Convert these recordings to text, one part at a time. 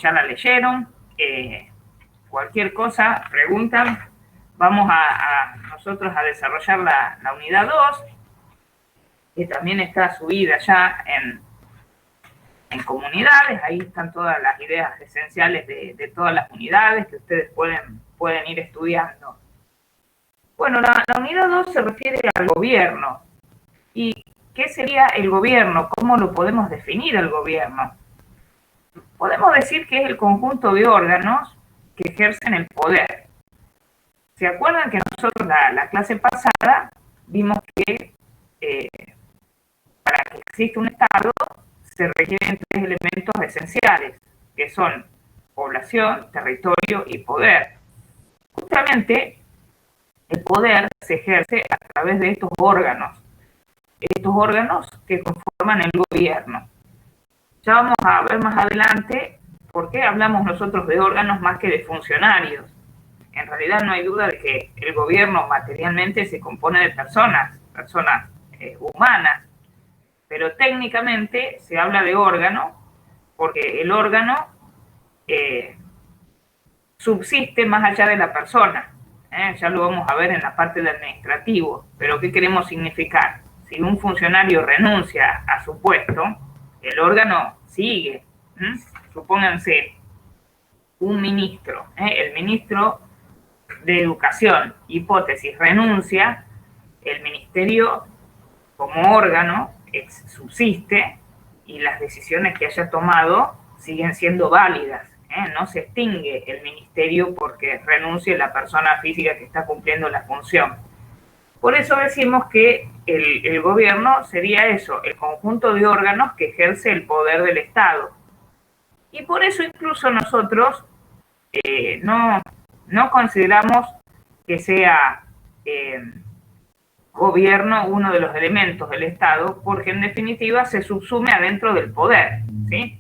ya la leyeron. Cualquier cosa, preguntan. Vamos a nosotros a desarrollar la unidad 2, que también está subida ya en comunidades. Ahí están todas las ideas esenciales de todas las unidades que ustedes pueden ir estudiando. Bueno, la unidad 2 se refiere al gobierno. ¿Y qué sería el gobierno? ¿Cómo lo podemos definir el gobierno? Podemos decir que es el conjunto de órganos que ejercen el poder. ¿Se acuerdan que nosotros la clase pasada vimos que para que exista un Estado se requieren 3 elementos esenciales, que son población, territorio y poder? Justamente el poder se ejerce a través de estos órganos que conforman el gobierno. Ya vamos a ver más adelante por qué hablamos nosotros de órganos más que de funcionarios. En realidad no hay duda de que el gobierno materialmente se compone de personas humanas, pero técnicamente se habla de órgano porque el órgano subsiste más allá de la persona. Ya lo vamos a ver en la parte del administrativo, pero ¿qué queremos significar? Si un funcionario renuncia a su puesto, el órgano sigue. Supónganse un ministro, el ministro de Educación, hipótesis, renuncia, el ministerio como órgano subsiste y las decisiones que haya tomado siguen siendo válidas. No se extingue el ministerio porque renuncie la persona física que está cumpliendo la función. Por eso decimos que el gobierno sería eso, el conjunto de órganos que ejerce el poder del Estado. Y por eso incluso nosotros no consideramos que sea gobierno uno de los elementos del Estado, porque en definitiva se subsume adentro del poder, ¿sí?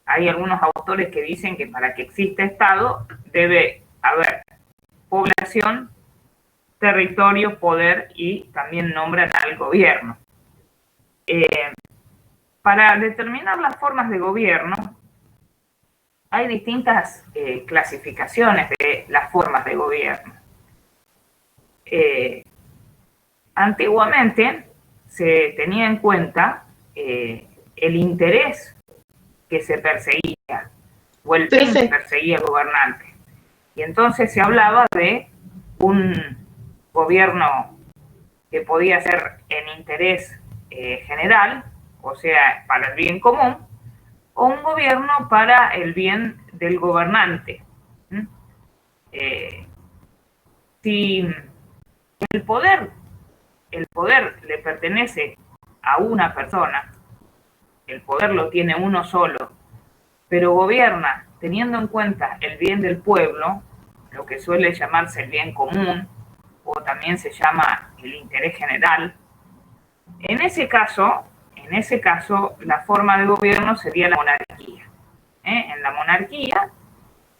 Hay algunos autores que dicen que para que exista Estado debe haber población, territorio, poder y también nombran al gobierno. Para determinar las formas de gobierno, hay distintas clasificaciones de las formas de gobierno. Antiguamente se tenía en cuenta el interés que se perseguía o el fin que perseguía el gobernante. Y entonces se hablaba de un gobierno que podía ser en interés general, o sea, para el bien común, o un gobierno para el bien del gobernante. Si el poder le pertenece a una persona, el poder lo tiene uno solo, pero gobierna teniendo en cuenta el bien del pueblo, lo que suele llamarse el bien común, o también se llama el interés general. En ese caso, la forma de gobierno sería la monarquía. En la monarquía,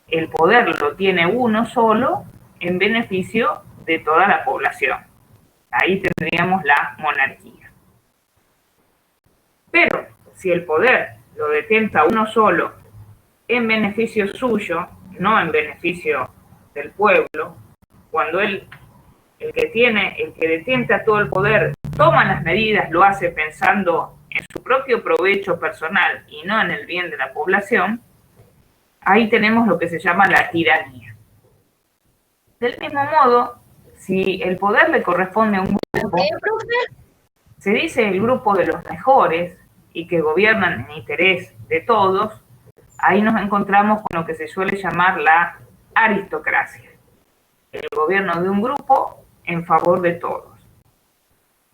el poder lo tiene uno solo en beneficio de toda la población. Ahí tendríamos la monarquía. Pero si el poder lo detenta uno solo en beneficio suyo, no en beneficio del pueblo, cuando el que detenta todo el poder toma las medidas, lo hace pensando en su propio provecho personal y no en el bien de la población, ahí tenemos lo que se llama la tiranía. Del mismo modo, si el poder le corresponde a un grupo, se dice el grupo de los mejores y que gobiernan en interés de todos, ahí nos encontramos con lo que se suele llamar la aristocracia, el gobierno de un grupo en favor de todos.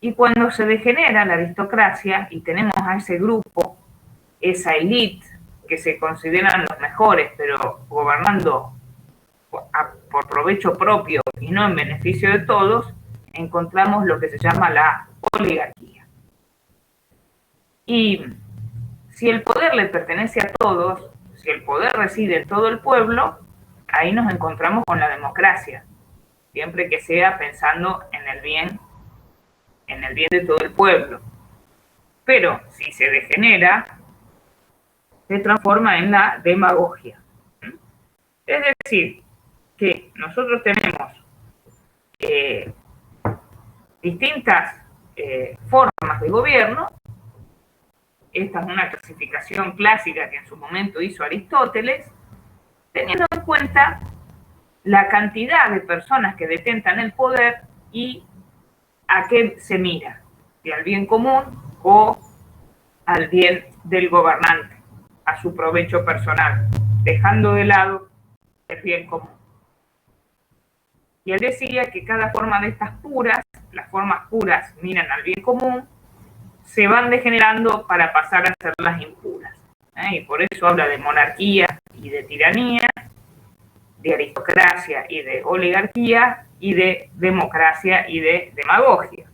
Y cuando se degenera la aristocracia y tenemos a ese grupo, esa élite que se consideran los mejores, pero gobernando por provecho propio y no en beneficio de todos, encontramos lo que se llama la oligarquía. Y si el poder le pertenece a todos, si el poder reside en todo el pueblo, ahí nos encontramos con la democracia, siempre que sea pensando en el bien de todo el pueblo. Pero si se degenera, se transforma en la demagogia. Es decir, que nosotros tenemos distintas formas de gobierno. Esta es una clasificación clásica que en su momento hizo Aristóteles, teniendo en cuenta la cantidad de personas que detentan el poder y a qué se mira, si al bien común o al bien del gobernante, a su provecho personal, dejando de lado el bien común. Y él decía que cada forma de estas puras, las formas puras miran al bien común, se van degenerando para pasar a ser las impuras. Y por eso habla de monarquía y de tiranía, de aristocracia y de oligarquía, y de democracia y de demagogia.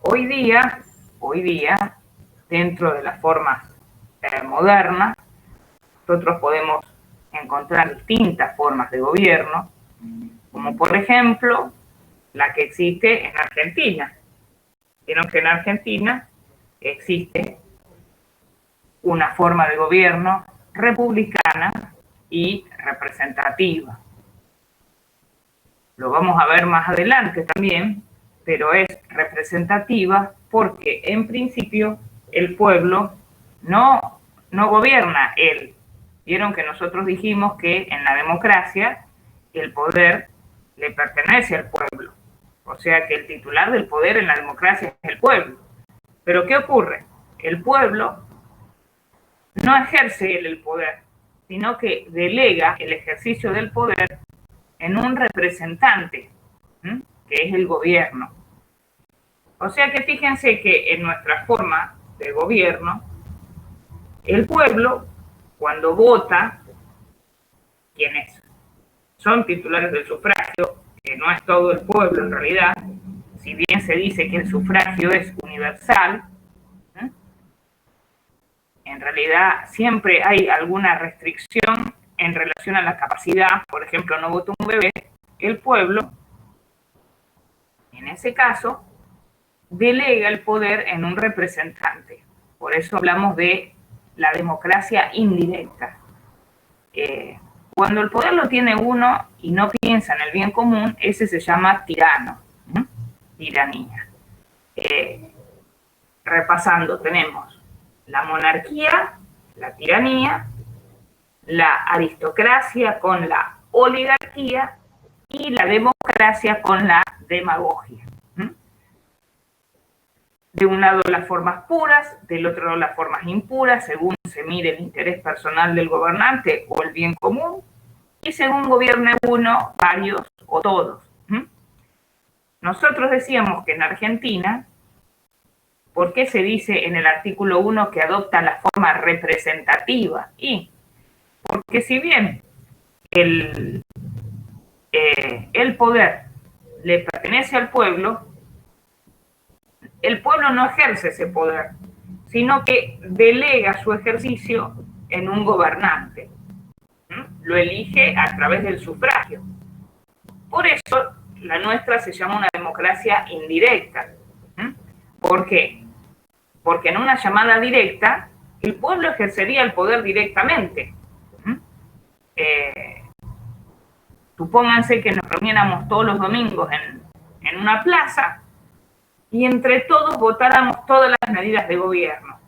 Hoy día, dentro de las formas modernas, nosotros podemos encontrar distintas formas de gobierno, como por ejemplo la que existe en Argentina. Vieron que en Argentina existe una forma de gobierno republicana y representativa. Lo vamos a ver más adelante también, pero es representativa porque en principio el pueblo no gobierna él. Vieron que nosotros dijimos que en la democracia el poder le pertenece al pueblo. O sea que el titular del poder en la democracia es el pueblo. Pero ¿qué ocurre? El pueblo no ejerce el poder, sino que delega el ejercicio del poder en un representante, que es el gobierno. O sea que fíjense que en nuestra forma de gobierno, el pueblo, cuando vota, quienes son titulares del sufragio, que no es todo el pueblo en realidad, si bien se dice que el sufragio es universal, en realidad siempre hay alguna restricción en relación a la capacidad. Por ejemplo, no vota un bebé, el pueblo, en ese caso, delega el poder en un representante. Por eso hablamos de la democracia indirecta. Cuando el poder lo tiene uno y no piensa en el bien común, ese se llama tirano, tiranía. Repasando, tenemos la monarquía, la tiranía, la aristocracia con la oligarquía y la democracia con la demagogia. De un lado las formas puras, del otro lado las formas impuras, según se mire el interés personal del gobernante o el bien común, y según gobierne uno, varios o todos. Nosotros decíamos que en Argentina, ¿por qué se dice en el artículo 1 que adopta la forma representativa? Y porque si bien el poder le pertenece al pueblo, el pueblo no ejerce ese poder, sino que delega su ejercicio en un gobernante. Lo elige a través del sufragio. Por eso la nuestra se llama una democracia indirecta. ¿Por qué? Porque en una llamada directa el pueblo ejercería el poder directamente. Supónganse que nos reuniéramos todos los domingos en una plaza y entre todos votáramos todas las medidas de gobierno.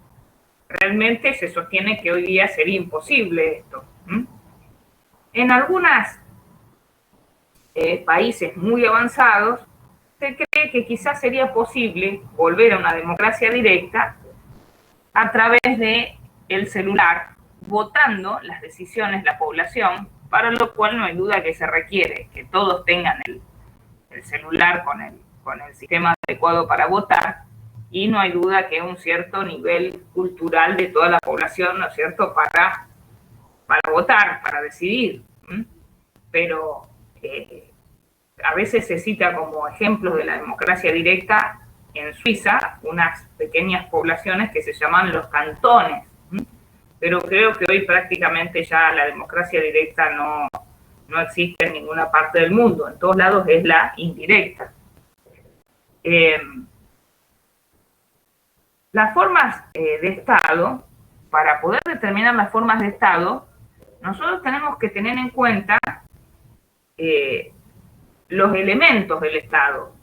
Realmente se sostiene que hoy día sería imposible esto. En algunos países muy avanzados se cree que quizás sería posible volver a una democracia directa a través del celular, votando las decisiones de la población, para lo cual no hay duda que se requiere que todos tengan el celular con el sistema adecuado para votar, y no hay duda que un cierto nivel cultural de toda la población, ¿no es cierto?, para votar, para decidir. Pero a veces se cita como ejemplos de la democracia directa en Suiza unas pequeñas poblaciones que se llaman los cantones, pero creo que hoy prácticamente ya la democracia directa no existe en ninguna parte del mundo. En todos lados es la indirecta. Las formas de Estado, para poder determinar las formas de Estado, nosotros tenemos que tener en cuenta los elementos del Estado.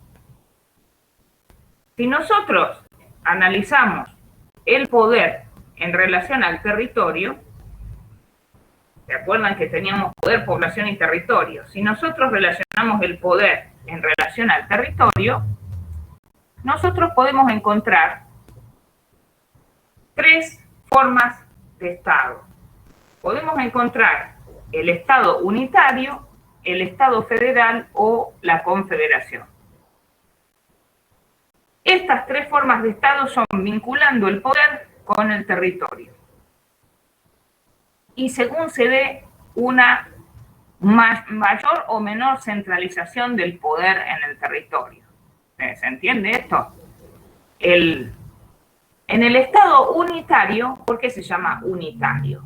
Si nosotros analizamos el poder en relación al territorio, ¿se acuerdan que teníamos poder, población y territorio? Si nosotros relacionamos el poder en relación al territorio, nosotros podemos encontrar tres formas de Estado. Podemos encontrar el Estado unitario, el Estado federal o la confederación. Estas tres formas de Estado son vinculando el poder con el territorio. Y según se dé una mayor o menor centralización del poder en el territorio. ¿Se entiende esto? En el Estado unitario, ¿por qué se llama unitario?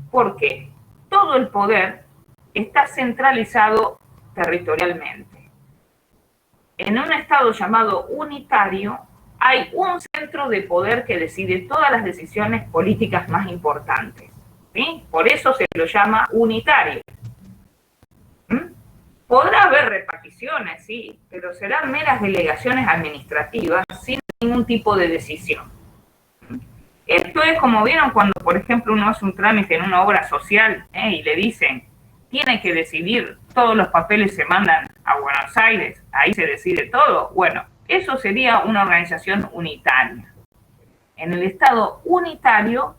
Porque todo el poder está centralizado territorialmente. En un Estado llamado unitario, hay un centro de poder que decide todas las decisiones políticas más importantes. ¿Sí? Por eso se lo llama unitario. Podrá haber reparticiones, sí, pero serán meras delegaciones administrativas sin ningún tipo de decisión. Esto es como vieron cuando, por ejemplo, uno hace un trámite en una obra social y le dicen, tiene que decidir, todos los papeles se mandan a Buenos Aires, ahí se decide todo. Bueno, eso sería una organización unitaria. En el Estado unitario,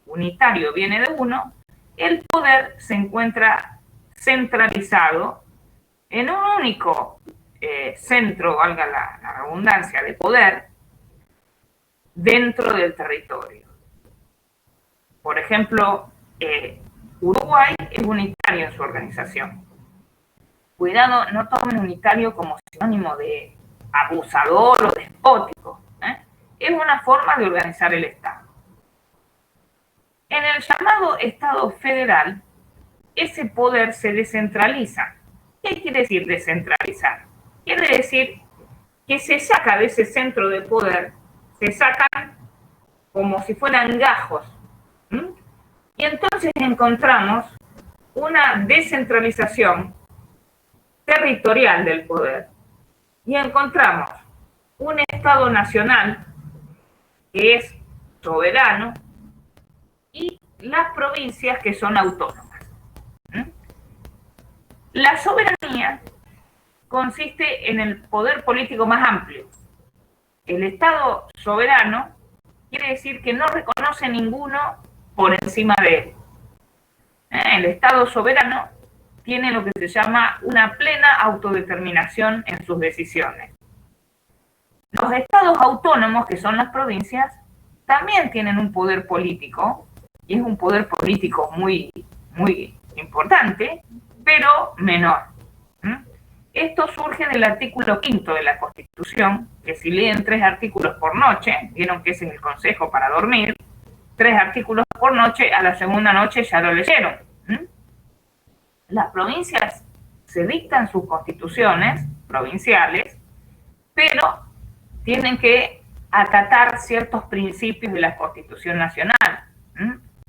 unitario viene de uno, el poder se encuentra centralizado en un único centro, valga la redundancia, de poder dentro del territorio. Por ejemplo, Uruguay es unitario en su organización. Cuidado, no tomen unitario como sinónimo de abusador o despótico. Es una forma de organizar el Estado. En el llamado Estado federal, ese poder se descentraliza. ¿Qué quiere decir descentralizar? Quiere decir que se saca de ese centro de poder, se sacan como si fueran gajos. Y entonces encontramos una descentralización territorial del poder. Y encontramos un Estado nacional que es soberano y las provincias que son autónomas. La soberanía consiste en el poder político más amplio. El Estado soberano quiere decir que no reconoce ninguno por encima de él. El Estado soberano tiene lo que se llama una plena autodeterminación en sus decisiones. Los estados autónomos, que son las provincias, también tienen un poder político, y es un poder político muy, muy importante, pero menor. Esto surge del artículo 5 de la Constitución, que si leen 3 artículos por noche, vieron que ese es el consejo para dormir, 3 artículos por noche, a la segunda noche ya lo leyeron. Las provincias se dictan sus constituciones provinciales, pero tienen que acatar ciertos principios de la Constitución Nacional.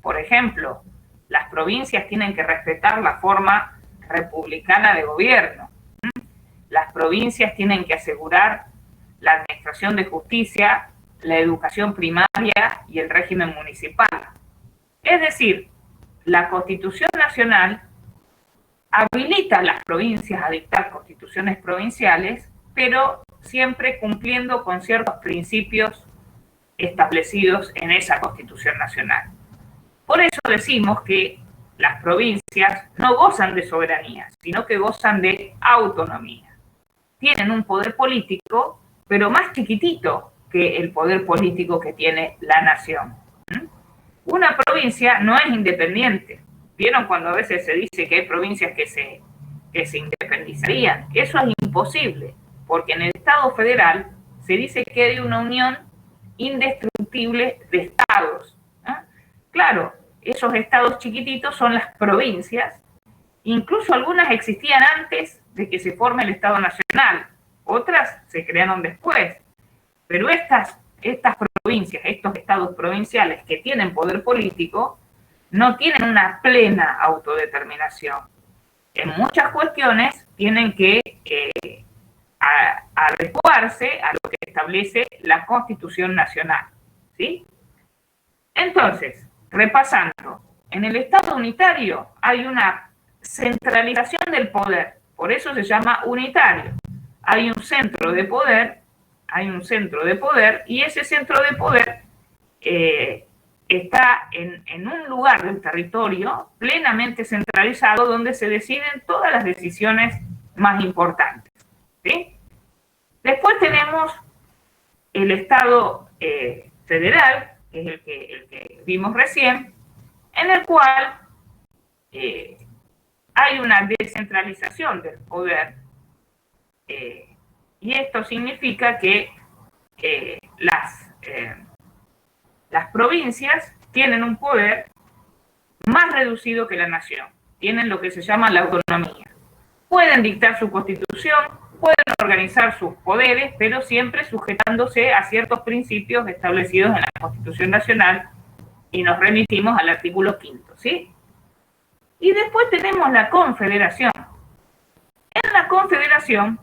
Por ejemplo, las provincias tienen que respetar la forma republicana de gobierno. Las provincias tienen que asegurar la administración de justicia, la educación primaria y el régimen municipal. Es decir, la Constitución Nacional habilita a las provincias a dictar constituciones provinciales, pero siempre cumpliendo con ciertos principios establecidos en esa Constitución Nacional. Por eso decimos que las provincias no gozan de soberanía, sino que gozan de autonomía. Tienen un poder político, pero más chiquitito que el poder político que tiene la nación. Una provincia no es independiente. ¿Vieron cuando a veces se dice que hay provincias que se independizarían? Eso es imposible, porque en el Estado federal se dice que hay una unión indestructible de estados. Claro, esos estados chiquititos son las provincias. Incluso algunas existían antes de que se forme el Estado Nacional, otras se crearon después. Pero estas provincias, estos estados provinciales que tienen poder político, no tienen una plena autodeterminación. En muchas cuestiones tienen que adecuarse a lo que establece la Constitución Nacional, ¿sí? Entonces, repasando, en el Estado unitario hay una centralización del poder, por eso se llama unitario. Hay un centro de poder, y ese centro de poder está en un lugar del territorio plenamente centralizado donde se deciden todas las decisiones más importantes, ¿sí? Después tenemos el Estado federal, que es el que vimos recién, en el cual hay una descentralización del poder, y esto significa que las provincias tienen un poder más reducido que la nación, tienen lo que se llama la autonomía. Pueden dictar su constitución, pueden organizar sus poderes, pero siempre sujetándose a ciertos principios establecidos en la Constitución Nacional, y nos remitimos al artículo 5, ¿sí? Y después tenemos la Confederación. En la Confederación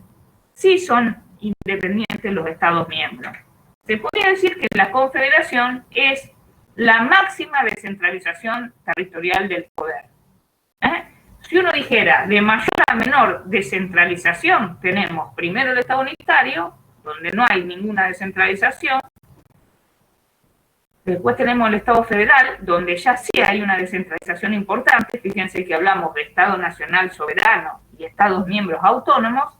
sí son independientes los Estados miembros. Se podría decir que la Confederación es la máxima descentralización territorial del poder. Si uno dijera de mayor a menor descentralización, tenemos primero el Estado unitario, donde no hay ninguna descentralización. Después tenemos el Estado federal, donde ya sí hay una descentralización importante. Fíjense que hablamos de Estado nacional soberano y Estados miembros autónomos.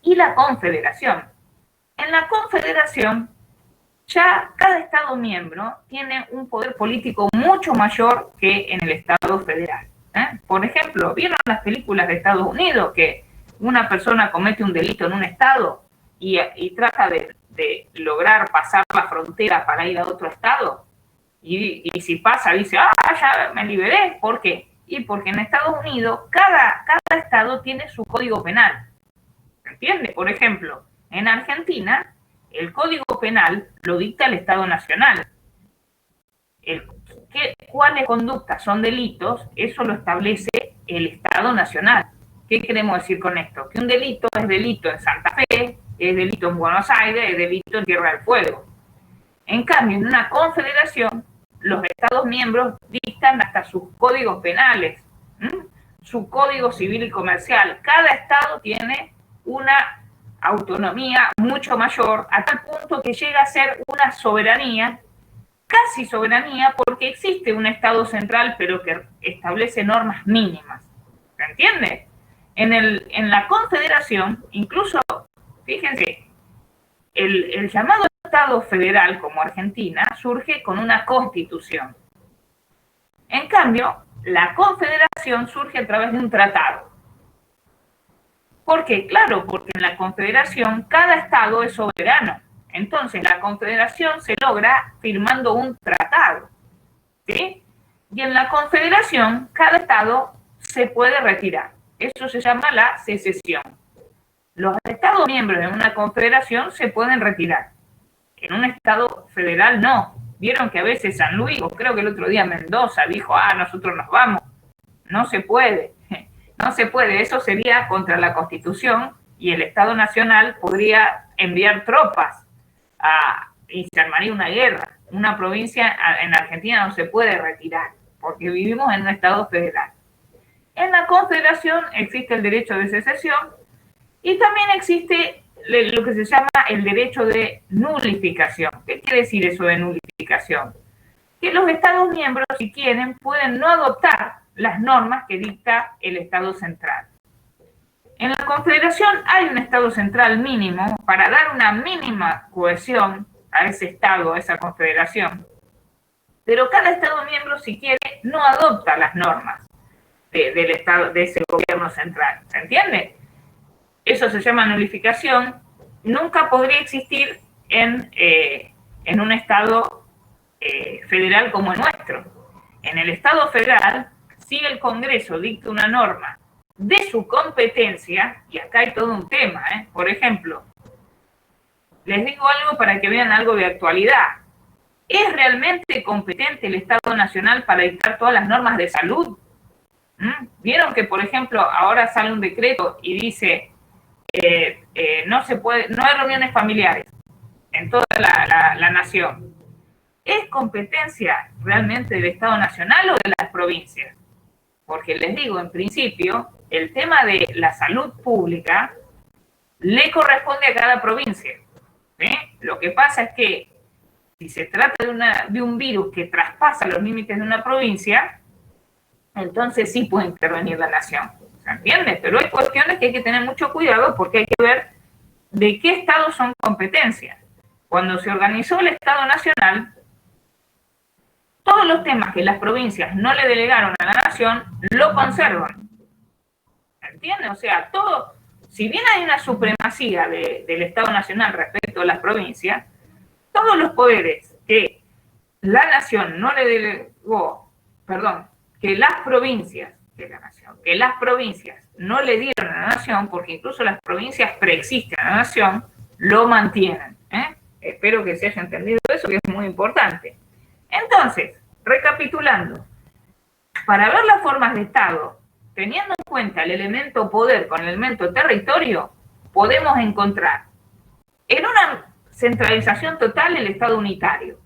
Y la Confederación. En la Confederación, ya cada Estado miembro tiene un poder político mucho mayor que en el Estado federal. Por ejemplo, ¿vieron las películas de Estados Unidos que una persona comete un delito en un estado y trata de lograr pasar la frontera para ir a otro estado? Y si pasa, dice, ya me liberé. ¿Por qué? Y porque en Estados Unidos cada estado tiene su código penal. ¿Entiende? Por ejemplo, en Argentina, el Código Penal lo dicta el Estado Nacional. ¿Cuáles conductas son delitos? Eso lo establece el Estado Nacional. ¿Qué queremos decir con esto? Que un delito es delito en Santa Fe, es delito en Buenos Aires, es delito en Tierra del Fuego. En cambio, en una confederación, los Estados miembros dictan hasta sus códigos penales, su código civil y comercial. Cada Estado tiene una autonomía mucho mayor, a tal punto que llega a ser una soberanía, casi soberanía, porque existe un Estado central, pero que establece normas mínimas. ¿Se entiende? En la Confederación, incluso, fíjense, el llamado Estado federal, como Argentina, surge con una constitución. En cambio, la Confederación surge a través de un tratado. ¿Por qué? Claro, porque en la Confederación cada Estado es soberano. Entonces, la Confederación se logra firmando un tratado, ¿sí? Y en la Confederación, cada Estado se puede retirar. Eso se llama la secesión. Los Estados miembros de una Confederación se pueden retirar. En un Estado federal no. Vieron que a veces San Luis, o creo que el otro día Mendoza, dijo, nosotros nos vamos. No se puede. No se puede. Eso sería contra la Constitución, y el Estado Nacional podría enviar tropas y se armaría una guerra. Una provincia en Argentina no se puede retirar, porque vivimos en un Estado federal. En la Confederación existe el derecho de secesión, y también existe lo que se llama el derecho de nulificación. ¿Qué quiere decir eso de nulificación? Que los Estados miembros, si quieren, pueden no adoptar las normas que dicta el Estado central. En la Confederación hay un Estado central mínimo para dar una mínima cohesión a ese Estado, a esa Confederación. Pero cada Estado miembro, si quiere, no adopta las normas del Estado, de ese gobierno central. ¿Se entiende? Eso se llama nulificación. Nunca podría existir en un Estado federal como el nuestro. En el Estado federal, si el Congreso dicta una norma de su competencia, y acá hay todo un tema, por ejemplo, les digo algo para que vean algo de actualidad. ¿Es realmente competente el Estado Nacional para dictar todas las normas de salud? ¿Vieron que, por ejemplo, ahora sale un decreto y dice no se puede, no hay reuniones familiares en toda la nación? ¿Es competencia realmente del Estado Nacional o de las provincias? Porque les digo, en principio, el tema de la salud pública le corresponde a cada provincia. Lo que pasa es que si se trata de un virus que traspasa los límites de una provincia, entonces sí puede intervenir la nación. ¿Se entiende? Pero hay cuestiones que hay que tener mucho cuidado porque hay que ver de qué estado son competencias. Cuando se organizó el Estado Nacional, todos los temas que las provincias no le delegaron a la nación, lo conservan. ¿Entiendes? O sea, todo, si bien hay una supremacía del Estado Nacional respecto a las provincias, todos los poderes que la nación no le delegó, perdón, que las provincias de la nación, que las provincias no le dieron a la nación, porque incluso las provincias preexisten a la nación, lo mantienen. Espero que se haya entendido eso, que es muy importante. Entonces, recapitulando, para ver las formas de Estado, teniendo en cuenta el elemento poder con el elemento territorio, podemos encontrar en una centralización total el Estado unitario,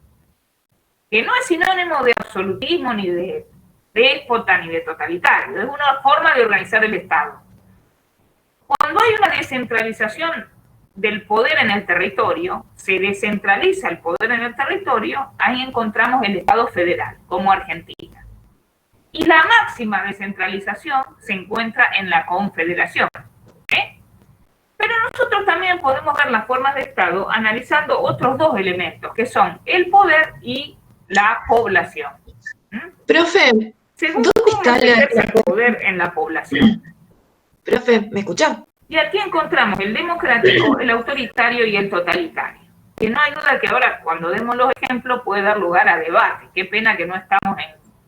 que no es sinónimo de absolutismo ni de déspota ni de totalitario, es una forma de organizar el Estado. Cuando hay una descentralización del poder en el territorio, se descentraliza el poder en el territorio, ahí encontramos el Estado federal, como Argentina. Y la máxima descentralización se encuentra en la confederación. Pero nosotros también podemos ver las formas de Estado analizando otros dos elementos, que son el poder y la población. Profe, según ¿dónde está el poder en la población? Profe, ¿me escucha? Y aquí encontramos el democrático, el autoritario y el totalitario. Que no hay duda que ahora, cuando demos los ejemplos, puede dar lugar a debate. Qué pena que no estamos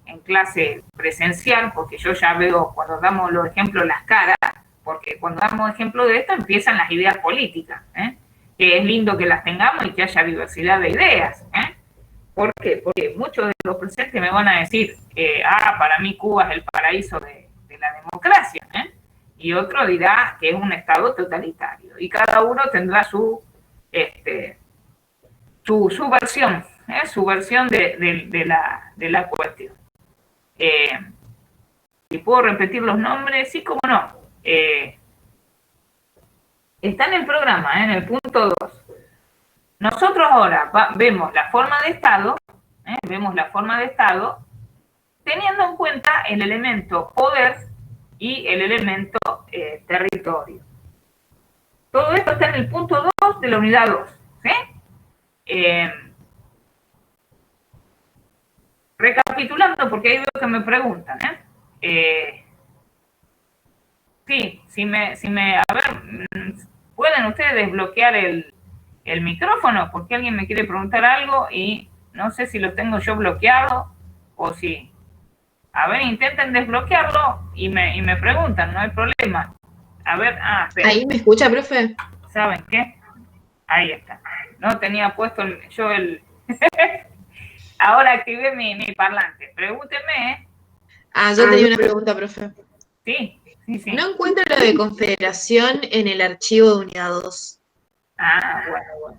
en clase presencial, porque yo ya veo cuando damos los ejemplos las caras, porque cuando damos ejemplos de esto empiezan las ideas políticas, que es lindo que las tengamos y que haya diversidad de ideas. ¿Por qué? Porque muchos de los presentes me van a decir, para mí Cuba es el paraíso de la democracia, y otro dirá que es un Estado totalitario, y cada uno tendrá su versión, su versión de la cuestión. Si puedo repetir los nombres, sí, cómo no. Está en el programa, en el punto 2. Nosotros ahora vemos la forma de Estado, teniendo en cuenta el elemento poder y el elemento territorio. Todo esto está en el punto 2 de la unidad 2. Recapitulando, porque ahí veo que me preguntan. A ver, ¿pueden ustedes desbloquear el micrófono? Porque alguien me quiere preguntar algo y no sé si lo tengo yo bloqueado o si... A ver, intenten desbloquearlo y me preguntan, no hay problema. A ver, ¿Ahí me escucha, profe? ¿Saben qué? Ahí está. No tenía puesto yo el... Ahora activé mi parlante. Pregúntenme, yo tenía una pregunta, profe. Sí. No encuentro lo de confederación en el archivo de unidad 2. Bueno.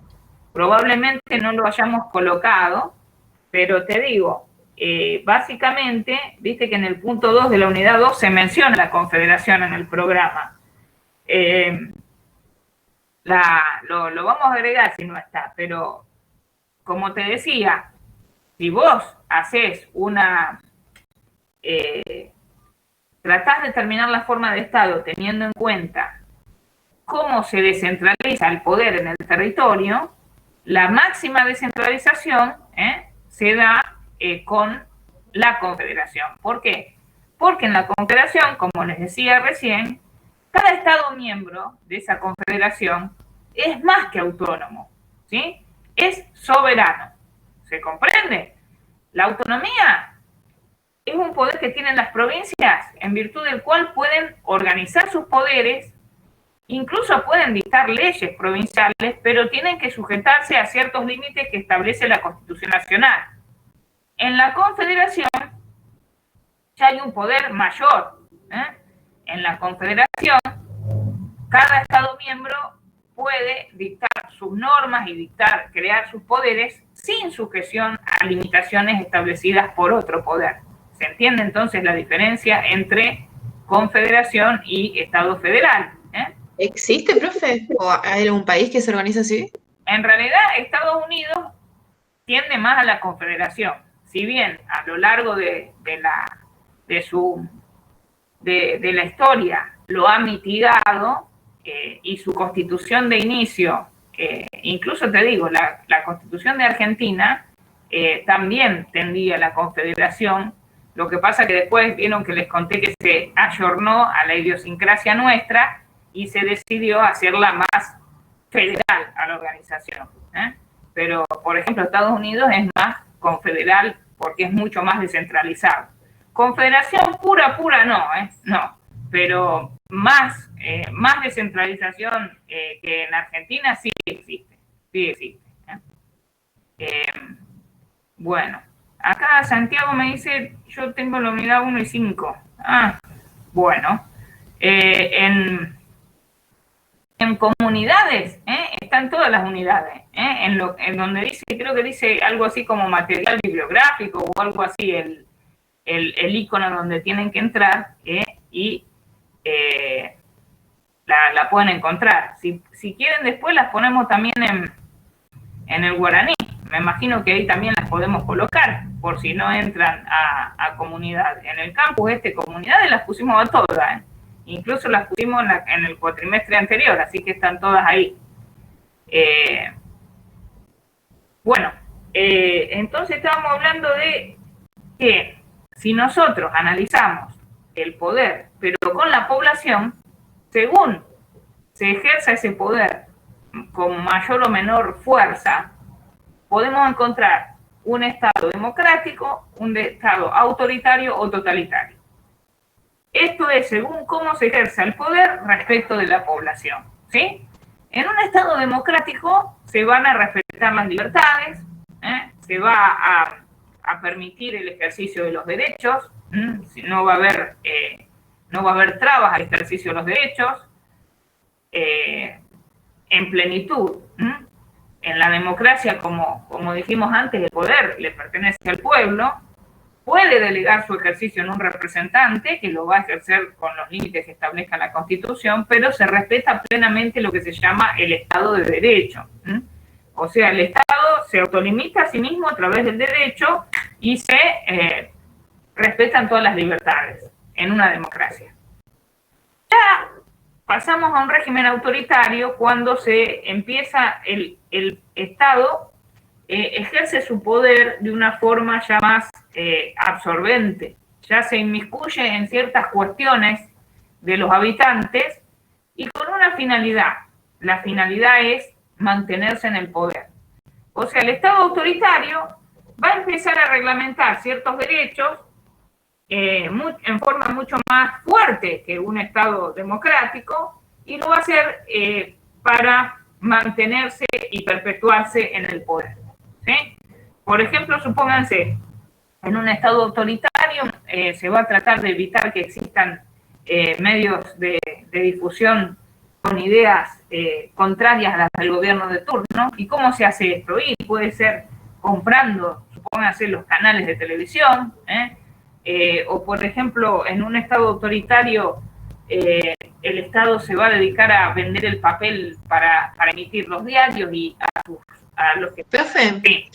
Probablemente no lo hayamos colocado, pero te digo, básicamente, viste que en el punto 2 de la unidad 2 se menciona la confederación en el programa. Lo vamos a agregar si no está, pero como te decía, si vos haces tratás de determinar la forma de Estado teniendo en cuenta cómo se descentraliza el poder en el territorio, la máxima descentralización se da con la confederación. ¿Por qué? Porque en la confederación, como les decía recién, cada Estado miembro de esa confederación es más que autónomo, ¿sí? Es soberano. ¿Se comprende? La autonomía es un poder que tienen las provincias en virtud del cual pueden organizar sus poderes Incluso pueden dictar leyes provinciales, pero tienen que sujetarse a ciertos límites que establece la Constitución Nacional. En la Confederación ya hay un poder mayor. En la Confederación, cada Estado miembro puede dictar sus normas y crear sus poderes sin sujeción a limitaciones establecidas por otro poder. ¿Se entiende entonces la diferencia entre Confederación y Estado federal? ¿Existe, profe? ¿O hay algún país que se organiza así? En realidad, Estados Unidos tiende más a la Confederación. Si bien a lo largo de la historia lo ha mitigado, y su constitución de inicio, incluso te digo, la constitución de Argentina también tendía a la Confederación. Lo que pasa que después vieron que les conté que se ayornó a la idiosincrasia nuestra y se decidió hacerla más federal a la organización. Pero, por ejemplo, Estados Unidos es más confederal porque es mucho más descentralizado. Confederación pura no, no, pero más descentralización que en Argentina sí existe. Bueno, acá Santiago me dice, yo tengo la unidad 1 y 5. Bueno, en comunidades están todas las unidades, en donde dice, creo que dice algo así como material bibliográfico o algo así, el icono donde tienen que entrar, y la pueden encontrar. Si quieren después las ponemos también en el guaraní. Me imagino que ahí también las podemos colocar, por si no entran a comunidades. En el campus comunidades las pusimos a todas, incluso las pusimos en el cuatrimestre anterior, así que están todas ahí. Bueno, entonces estábamos hablando de que si nosotros analizamos el poder, pero con la población, según se ejerza ese poder con mayor o menor fuerza, podemos encontrar un Estado democrático, un Estado autoritario o totalitario. Esto es según cómo se ejerza el poder respecto de la población, ¿sí? En un Estado democrático se van a respetar las libertades, se va a permitir el ejercicio de los derechos, no va a haber trabas al ejercicio de los derechos, en plenitud. En la democracia, como dijimos antes, el poder le pertenece al pueblo, puede delegar su ejercicio en un representante que lo va a ejercer con los límites que establezca la Constitución, pero se respeta plenamente lo que se llama el Estado de Derecho. O sea, el Estado se autolimita a sí mismo a través del derecho y se respetan todas las libertades en una democracia. Ya pasamos a un régimen autoritario cuando se empieza el Estado ejerce su poder de una forma ya más absorbente, ya se inmiscuye en ciertas cuestiones de los habitantes y con una finalidad. La finalidad es mantenerse en el poder. O sea, el Estado autoritario va a empezar a reglamentar ciertos derechos en forma mucho más fuerte que un Estado democrático, y lo va a hacer para mantenerse y perpetuarse en el poder. ¿Sí? Por ejemplo, supónganse, en un Estado autoritario se va a tratar de evitar que existan medios de difusión con ideas contrarias a las del gobierno de turno. ¿Y cómo se hace esto? Y puede ser comprando, supónganse, los canales de televisión, o por ejemplo, en un Estado autoritario, el Estado se va a dedicar a vender el papel para emitir los diarios y a los que... Profe, sí.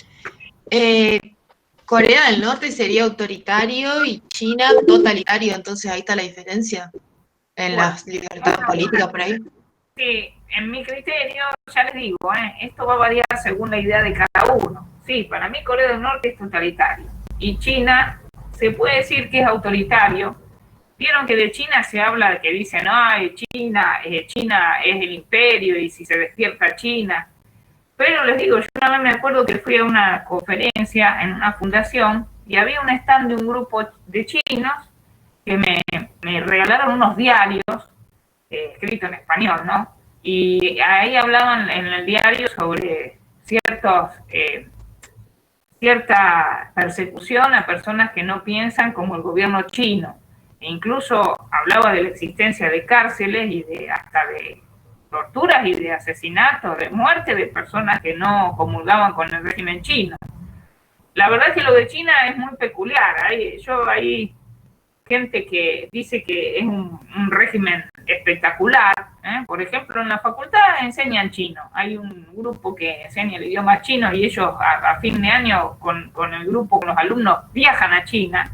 Corea del Norte sería autoritario y China totalitario, entonces ahí está la diferencia en las libertades políticas por ahí. Sí, en mi criterio, ya les digo, esto va a variar según la idea de cada uno. Sí, para mí Corea del Norte es totalitario y China se puede decir que es autoritario. Vieron que de China se habla de que dicen, China es el imperio y si se despierta China. Pero les digo, yo una vez me acuerdo que fui a una conferencia en una fundación y había un stand de un grupo de chinos que me regalaron unos diarios escrito en español, ¿no? Y ahí hablaban en el diario sobre cierta persecución a personas que no piensan como el gobierno chino. E incluso hablaba de la existencia de cárceles y hasta de torturas y de asesinatos, de muerte de personas que no comulgaban con el régimen chino. La verdad es que lo de China es muy peculiar. Hay gente que dice que es un régimen espectacular. Por ejemplo, en la facultad enseñan chino. Hay un grupo que enseña el idioma chino y ellos a fin de año con el grupo, con los alumnos, viajan a China.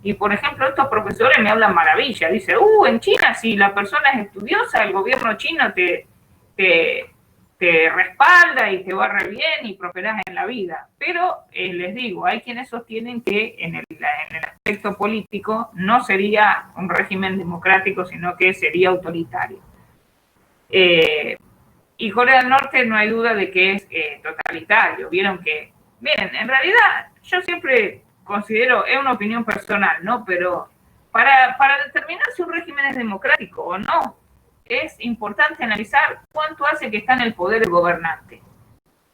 Y, por ejemplo, estos profesores me hablan maravilla. Dice, en China, si la persona es estudiosa, el gobierno chino te respalda y te va re bien y prosperás en la vida. Pero les digo, hay quienes sostienen que en el aspecto político no sería un régimen democrático, sino que sería autoritario. Y Corea del Norte no hay duda de que es totalitario. Miren, en realidad yo siempre considero, es una opinión personal, ¿no? Pero para determinar si un régimen es democrático o no, es importante analizar cuánto hace que está en el poder el gobernante.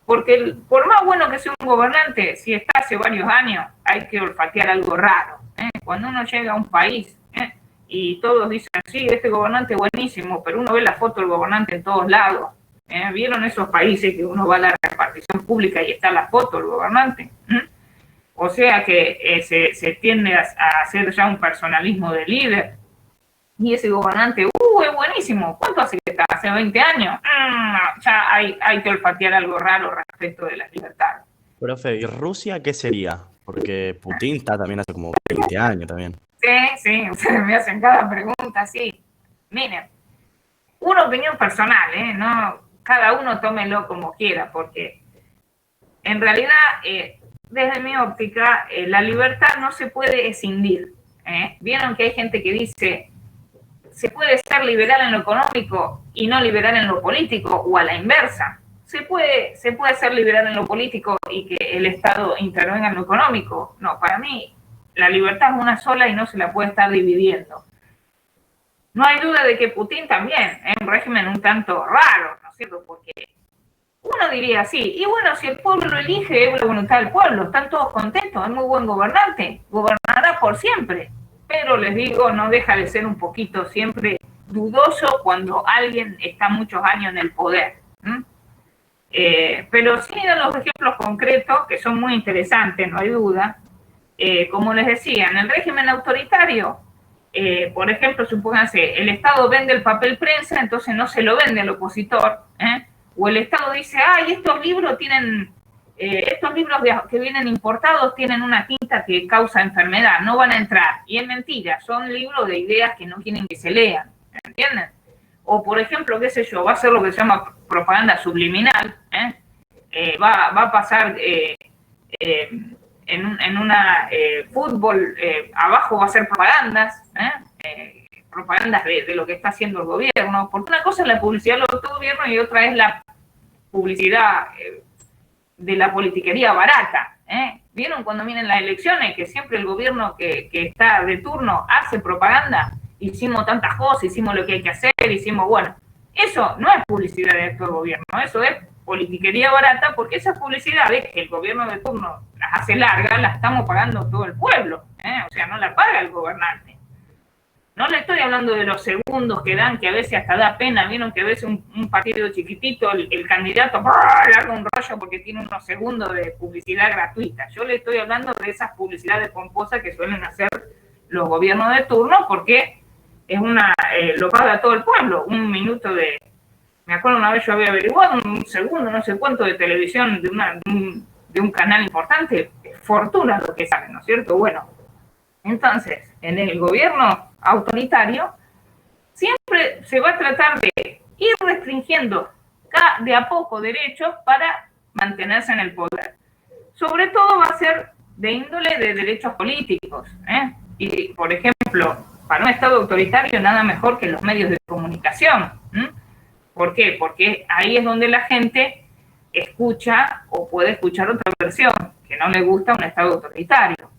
Porque por más bueno que sea un gobernante, si está hace varios años, hay que olfatear algo raro. Cuando uno llega a un país y todos dicen, sí, este gobernante es buenísimo, pero uno ve la foto del gobernante en todos lados. ¿Vieron esos países que uno va a la repartición pública y está la foto del gobernante? O sea que se tiende a hacer ya un personalismo de líder. Y ese gobernante, es buenísimo. ¿Cuánto hace que está? ¿Hace 20 años? Ya hay que olfatear algo raro respecto de las libertades. Profe, ¿y Rusia qué sería? Porque Putin está también hace como 20 años también. Sí, ustedes me hacen cada pregunta, sí. Miren, una opinión personal, no, cada uno tómelo como quiera, porque en realidad, desde mi óptica, la libertad no se puede escindir. Vieron que hay gente que dice, se puede ser liberal en lo económico y no liberal en lo político, o a la inversa. Se puede ser liberal en lo político y que el Estado intervenga en lo económico. No, para mí la libertad es una sola y no se la puede estar dividiendo. No hay duda de que Putin también es un régimen un tanto raro, ¿no es cierto? Porque uno diría así, y bueno, si el pueblo lo elige, es la voluntad del pueblo, están todos contentos, es muy buen gobernante, gobernará por siempre. Pero les digo, no deja de ser un poquito siempre dudoso cuando alguien está muchos años en el poder. Pero sí dan los ejemplos concretos, que son muy interesantes, no hay duda. Como les decía, en el régimen autoritario, por ejemplo, supónganse, el Estado vende el papel prensa, entonces no se lo vende al opositor, o el Estado dice, estos libros que vienen importados tienen una tinta que causa enfermedad, no van a entrar. Y es mentira, son libros de ideas que no quieren que se lean, ¿entienden? O, por ejemplo, qué sé yo, va a ser lo que se llama propaganda subliminal, va a pasar en una fútbol, abajo va a ser propagandas, propagandas de lo que está haciendo el gobierno, porque una cosa es la publicidad del autogobierno y otra es la publicidad de la politiquería barata. ¿Vieron cuando vienen las elecciones que siempre el gobierno que está de turno hace propaganda? Hicimos tantas cosas, hicimos lo que hay que hacer, bueno, eso no es publicidad de todo el gobierno, eso es politiquería barata, porque esas publicidades que el gobierno de turno las hace largas, las estamos pagando todo el pueblo, o sea, no la paga el gobernante. No le estoy hablando de los segundos que dan, que a veces hasta da pena. Vieron que a veces un partido chiquitito, el candidato larga un rollo porque tiene unos segundos de publicidad gratuita. Yo le estoy hablando de esas publicidades pomposas que suelen hacer los gobiernos de turno, porque es lo paga todo el pueblo. Un minuto me acuerdo una vez yo había averiguado, un segundo, no sé cuánto, de televisión de un canal importante, fortuna lo que sale, ¿no es cierto? Bueno, entonces, en el gobierno autoritario, siempre se va a tratar de ir restringiendo de a poco derechos para mantenerse en el poder. Sobre todo va a ser de índole de derechos políticos. Y, por ejemplo, para un Estado autoritario nada mejor que los medios de comunicación. ¿Por qué? Porque ahí es donde la gente escucha o puede escuchar otra versión que no le gusta a un Estado autoritario.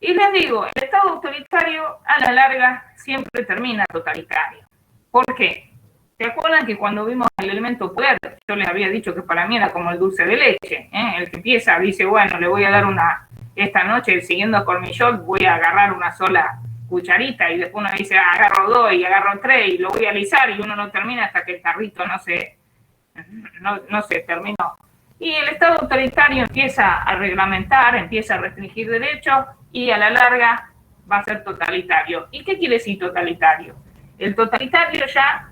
Y les digo, el Estado autoritario a la larga siempre termina totalitario. ¿Por qué? ¿Se acuerdan que cuando vimos el elemento poder, yo les había dicho que para mí era como el dulce de leche? El que empieza, dice, bueno, le voy a dar esta noche, siguiendo a Cormillot, voy a agarrar una sola cucharita, y después uno dice, agarro 2 y agarro 3 y lo voy a alisar, y uno no termina hasta que el carrito no se terminó. Y el Estado autoritario empieza a reglamentar, empieza a restringir derechos, y a la larga va a ser totalitario. ¿Y qué quiere decir totalitario? El totalitario ya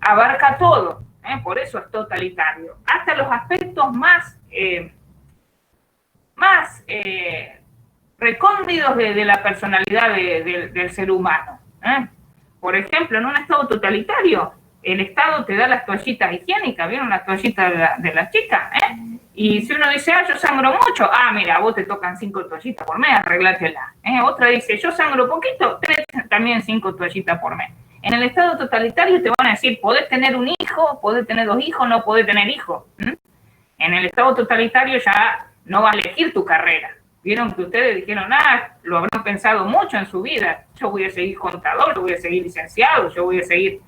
abarca todo, por eso es totalitario, hasta los aspectos más recónditos de la personalidad del ser humano. Por ejemplo, en un Estado totalitario, el Estado te da las toallitas higiénicas, ¿vieron las toallitas de las chicas? Y si uno dice, yo sangro mucho, mira, vos te tocan 5 toallitas por mes, arreglátela. Otra dice, yo sangro poquito, tenés también 5 toallitas por mes. En el Estado totalitario te van a decir, podés tener un hijo, podés tener 2 hijos, no podés tener hijos. En el Estado totalitario ya no vas a elegir tu carrera. Vieron que ustedes dijeron, lo habrán pensado mucho en su vida. Yo voy a seguir contador, yo voy a seguir licenciado, yo voy a seguir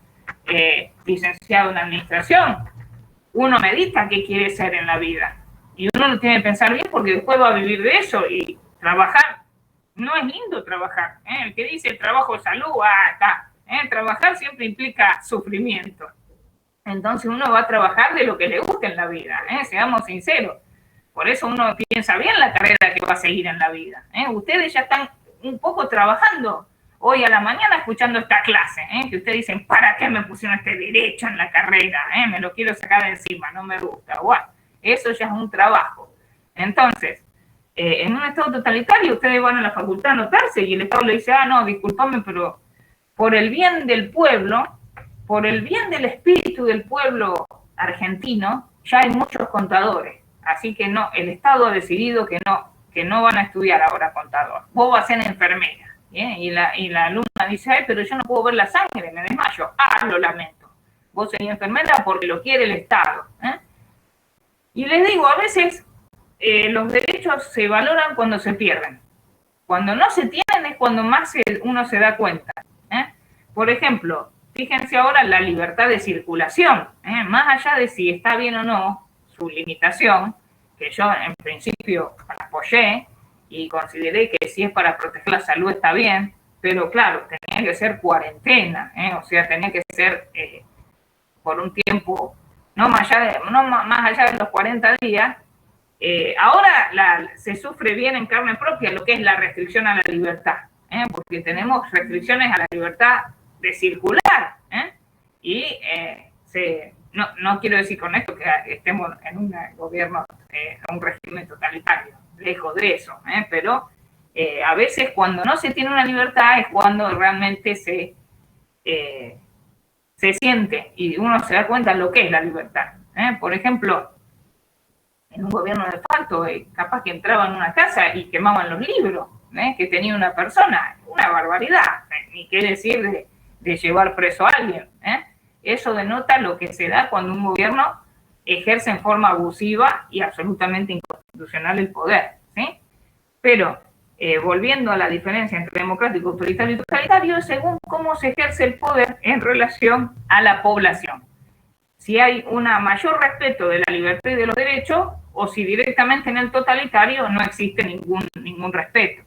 licenciado en administración. Uno medita qué quiere ser en la vida. Y uno lo tiene que pensar bien porque después va a vivir de eso. Y trabajar, no es lindo trabajar. El que dice el trabajo es salud, está. Trabajar siempre implica sufrimiento. Entonces uno va a trabajar de lo que le gusta en la vida, seamos sinceros. Por eso uno piensa bien la carrera que va a seguir en la vida. Ustedes ya están un poco trabajando hoy a la mañana escuchando esta clase, que ustedes dicen, ¿para qué me pusieron este derecho en la carrera? Me lo quiero sacar de encima, no me gusta. Bueno, eso ya es un trabajo. Entonces, en un Estado totalitario ustedes van a la facultad a anotarse y el Estado le dice, no, discúlpame, pero por el bien del pueblo, por el bien del espíritu del pueblo argentino, ya hay muchos contadores. Así que no, el Estado ha decidido que no van a estudiar ahora contador. Vos vas a ser enfermera. Y la alumna dice, pero yo no puedo ver la sangre, me desmayo. Lo lamento. Vos sos enfermera porque lo quiere el Estado. Y les digo, a veces los derechos se valoran cuando se pierden. Cuando no se tienen es cuando más uno se da cuenta. Por ejemplo, fíjense ahora la libertad de circulación. Más allá de si está bien o no su limitación, que yo en principio la apoyé y consideré que si es para proteger la salud está bien, pero claro, tenía que ser cuarentena, o sea, tenía que ser por un tiempo, no más allá de los 40 días. Ahora se sufre bien en carne propia lo que es la restricción a la libertad, porque tenemos restricciones a la libertad de circular, y no quiero decir con esto que estemos en un gobierno, un régimen totalitario, lejos de eso, pero a veces cuando no se tiene una libertad es cuando realmente se siente y uno se da cuenta de lo que es la libertad. Por ejemplo, en un gobierno de facto, capaz que entraban en una casa y quemaban los libros que tenía una persona, una barbaridad, ni qué decir de llevar preso a alguien. Eso denota lo que se da cuando un gobierno ejerce en forma abusiva y absolutamente inconstitucional el poder, ¿sí? Pero, volviendo a la diferencia entre democrático, autoritario y totalitario, según cómo se ejerce el poder en relación a la población. Si hay un mayor respeto de la libertad y de los derechos, o si directamente en el totalitario no existe ningún respeto.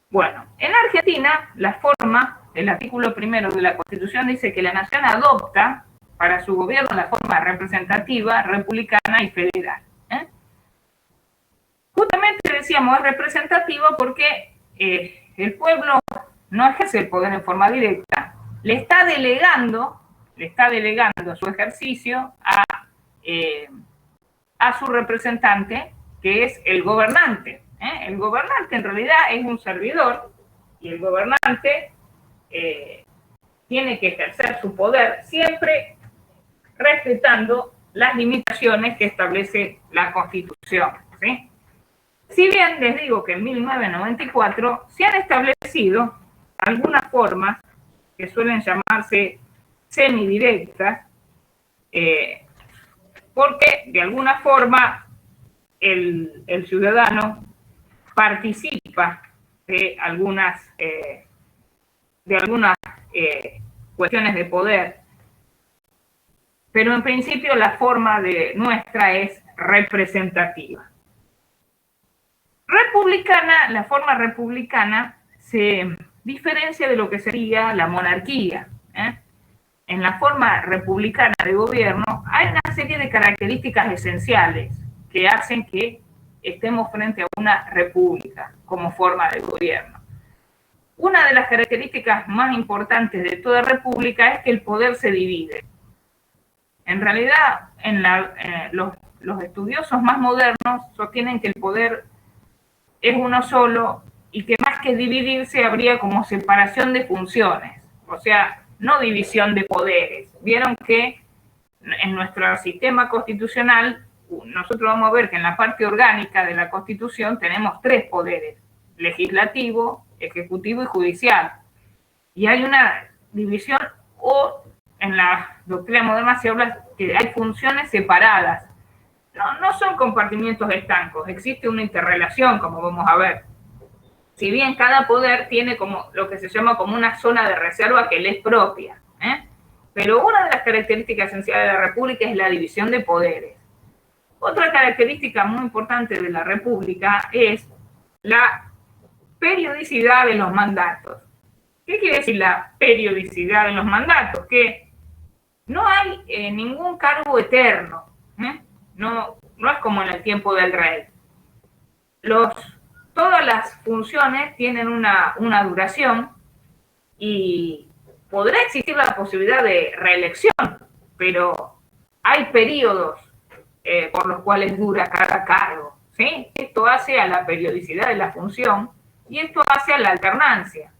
Bueno, en Argentina, la forma, el artículo 1 de la Constitución dice que la nación adopta para su gobierno la forma representativa, republicana y federal. Justamente decíamos, es representativa porque el pueblo no ejerce el poder en forma directa, le está delegando su ejercicio a su representante, que es el gobernante. El gobernante en realidad es un servidor y el gobernante tiene que ejercer su poder siempre respetando las limitaciones que establece la Constitución, ¿sí? Si bien les digo que en 1994 se han establecido algunas formas que suelen llamarse semidirectas, porque de alguna forma el ciudadano participa de algunas cuestiones de poder, pero en principio la forma de nuestra es representativa. Republicana, la forma republicana se diferencia de lo que sería la monarquía. En la forma republicana de gobierno hay una serie de características esenciales que hacen que estemos frente a una república como forma de gobierno. Una de las características más importantes de toda república es que el poder se divide. En realidad, los estudiosos más modernos sostienen que el poder es uno solo y que más que dividirse habría como separación de funciones, o sea, no división de poderes. Vieron que en nuestro sistema constitucional, nosotros vamos a ver que en la parte orgánica de la Constitución tenemos 3 poderes: legislativo, ejecutivo y judicial. Y hay una división, o en la doctrina moderna se habla que hay funciones separadas. No son compartimientos estancos, existe una interrelación, como vamos a ver. Si bien cada poder tiene como lo que se llama como una zona de reserva que le es propia, pero una de las características esenciales de la República es la división de poderes. Otra característica muy importante de la República es la periodicidad de los mandatos. ¿Qué quiere decir la periodicidad de los mandatos? Que no hay ningún cargo eterno, no es como en el tiempo del rey. Todas las funciones tienen una duración y podrá existir la posibilidad de reelección, pero hay periodos por los cuales dura cada cargo, ¿sí? Esto hace a la periodicidad de la función y esto hace a la alternancia.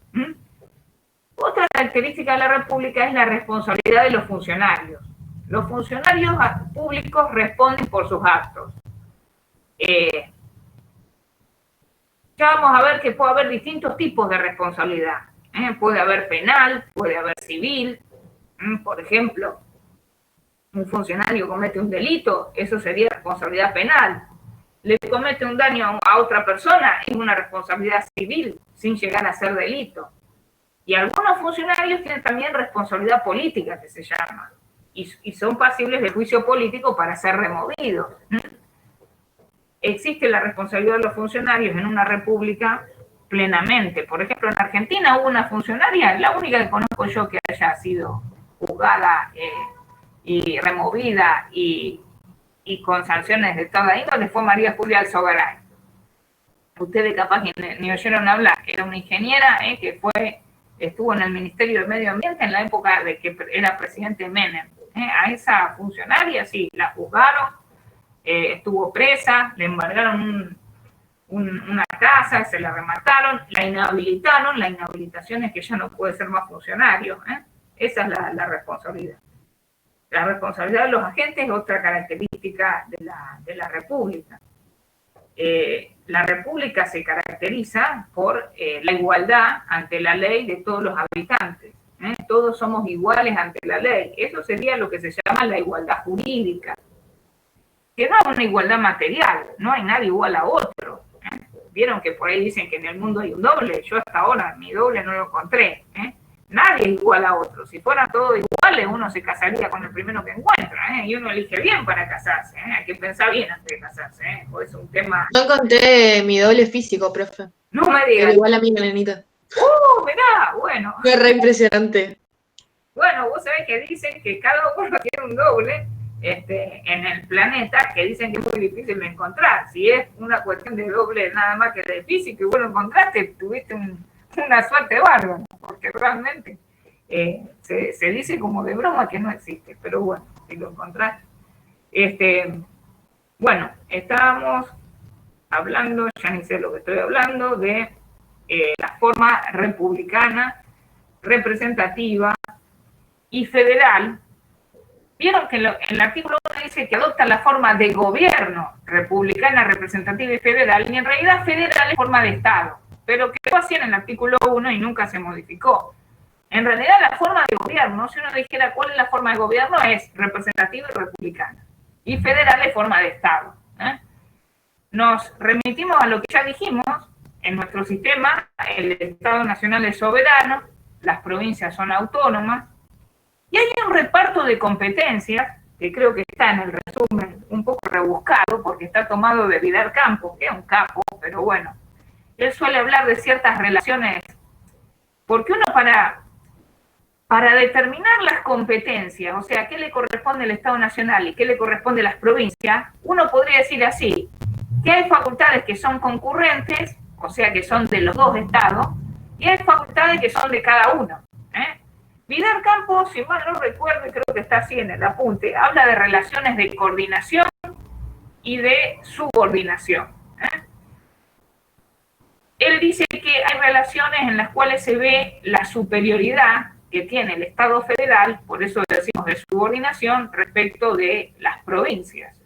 Otra característica de la República es la responsabilidad de los funcionarios. Los funcionarios públicos responden por sus actos. Ya vamos a ver que puede haber distintos tipos de responsabilidad. Puede haber penal, puede haber civil. Por ejemplo, un funcionario comete un delito, eso sería responsabilidad penal. Le comete un daño a otra persona, es una responsabilidad civil, sin llegar a ser delito. Y algunos funcionarios tienen también responsabilidad política, que se llama, y son pasibles de juicio político para ser removidos. Existe la responsabilidad de los funcionarios en una república plenamente. Por ejemplo, en Argentina hubo una funcionaria, la única que conozco yo que haya sido juzgada y removida y con sanciones de toda índole, fue María Julia Alzogaray. Ustedes capaz que ni oyeron hablar. Era una ingeniera que estuvo en el Ministerio de Medio Ambiente en la época de que era presidente Menem. A esa funcionaria sí, la juzgaron, estuvo presa, le embargaron una casa, se la remataron, la inhabilitaron. La inhabilitación es que ya no puede ser más funcionario. Esa es la responsabilidad. La responsabilidad de los agentes es otra característica de la República. La República se caracteriza por la igualdad ante la ley de todos los habitantes. Todos somos iguales ante la ley. Eso sería lo que se llama la igualdad jurídica. Que no es una igualdad material, no hay nadie igual a otro. Vieron que por ahí dicen que en el mundo hay un doble. Yo hasta ahora mi doble no lo encontré. Nadie es igual a otro. Si fueran todos iguales, uno se casaría con el primero que encuentra, y uno elige bien para casarse. Hay que pensar bien antes de casarse, porque es un tema... Yo encontré mi doble físico, profe. No me digas. Era igual a mí, nenita. Mirá, bueno. Fue re impresionante. Bueno, vos sabés que dicen que cada uno tiene un doble en el planeta, que dicen que es muy difícil de encontrar. Si es una cuestión de doble nada más que de físico y vos lo encontraste, tuviste una suerte bárbara, porque realmente se dice como de broma que no existe, pero bueno, si lo encontrás. Bueno, estábamos hablando, ya ni sé lo que estoy hablando, de la forma republicana, representativa y federal. Vieron que en el artículo 1 dice que adopta la forma de gobierno republicana, representativa y federal, y en realidad federal es forma de Estado, pero quedó así en el artículo 1 y nunca se modificó. En realidad la forma de gobierno, si uno dijera cuál es la forma de gobierno, es representativa y republicana, y federal es forma de Estado. nos remitimos a lo que ya dijimos, en nuestro sistema el Estado Nacional es soberano, las provincias son autónomas, y hay un reparto de competencias, que creo que está en el resumen un poco rebuscado, porque está tomado de Vidal Campos, que es un capo, pero bueno, él suele hablar de ciertas relaciones, porque uno para determinar las competencias, o sea, qué le corresponde al Estado Nacional y qué le corresponde a las provincias, uno podría decir así, que hay facultades que son concurrentes, o sea, que son de los dos estados, y hay facultades que son de cada uno. Vidal Campos, si mal no recuerdo, creo que está así en el apunte, habla de relaciones de coordinación y de subordinación. Él dice que hay relaciones en las cuales se ve la superioridad que tiene el Estado federal, por eso decimos de subordinación, respecto de las provincias.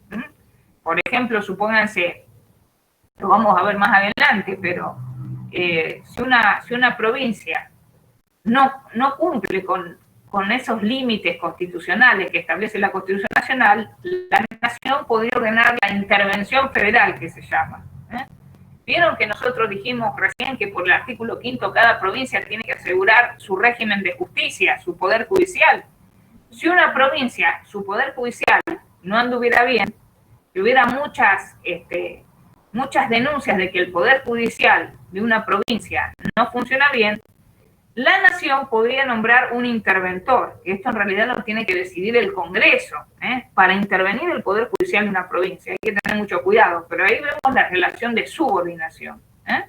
Por ejemplo, supónganse, lo vamos a ver más adelante, pero si una provincia no cumple con esos límites constitucionales que establece la Constitución Nacional, la nación podría ordenar la intervención federal, que se llama. Vieron que nosotros dijimos recién que por el artículo 5º cada provincia tiene que asegurar su régimen de justicia, su poder judicial. Si una provincia, su poder judicial no anduviera bien, que hubiera muchas denuncias de que el poder judicial de una provincia no funciona bien, la nación podría nombrar un interventor, que esto en realidad lo tiene que decidir el Congreso, para intervenir el Poder Judicial de una provincia. Hay que tener mucho cuidado, pero ahí vemos la relación de subordinación. Ahí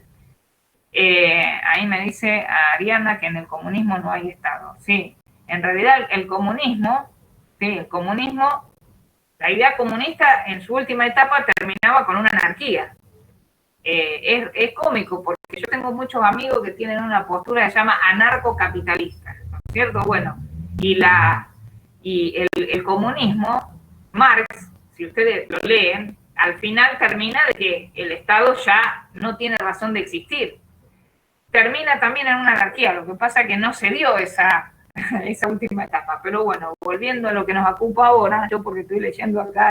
me dice a Ariana que en el comunismo no hay Estado. Sí, en realidad el comunismo, la idea comunista en su última etapa terminaba con una anarquía. Es cómico porque yo tengo muchos amigos que tienen una postura que se llama anarcocapitalista, ¿no es cierto? Bueno, y el comunismo, Marx, si ustedes lo leen, al final termina de que el Estado ya no tiene razón de existir. Termina también en una anarquía, lo que pasa es que no se dio esa última etapa. Pero bueno, volviendo a lo que nos ocupa ahora, yo porque estoy leyendo acá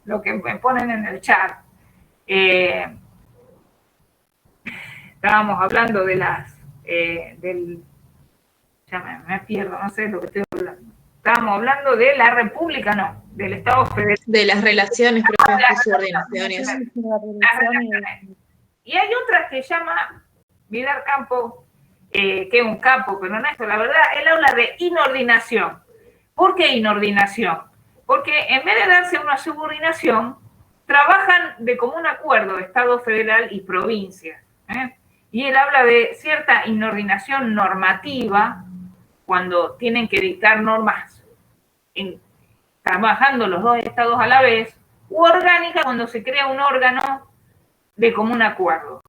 lo que me ponen en el chat, estábamos hablando de ya me pierdo, no sé lo que estoy hablando. Estábamos hablando de la República, no, del Estado Federal. De las relaciones propias de subordinaciones. Y hay otras que llama Vidal Campos, que es un capo, pero honesto, la verdad, él habla de inordinación. ¿Por qué inordinación? Porque en vez de darse una subordinación, trabajan de común acuerdo Estado federal y provincias. Y él habla de cierta inordinación normativa cuando tienen que dictar normas trabajando los dos estados a la vez, u orgánica cuando se crea un órgano de común acuerdo.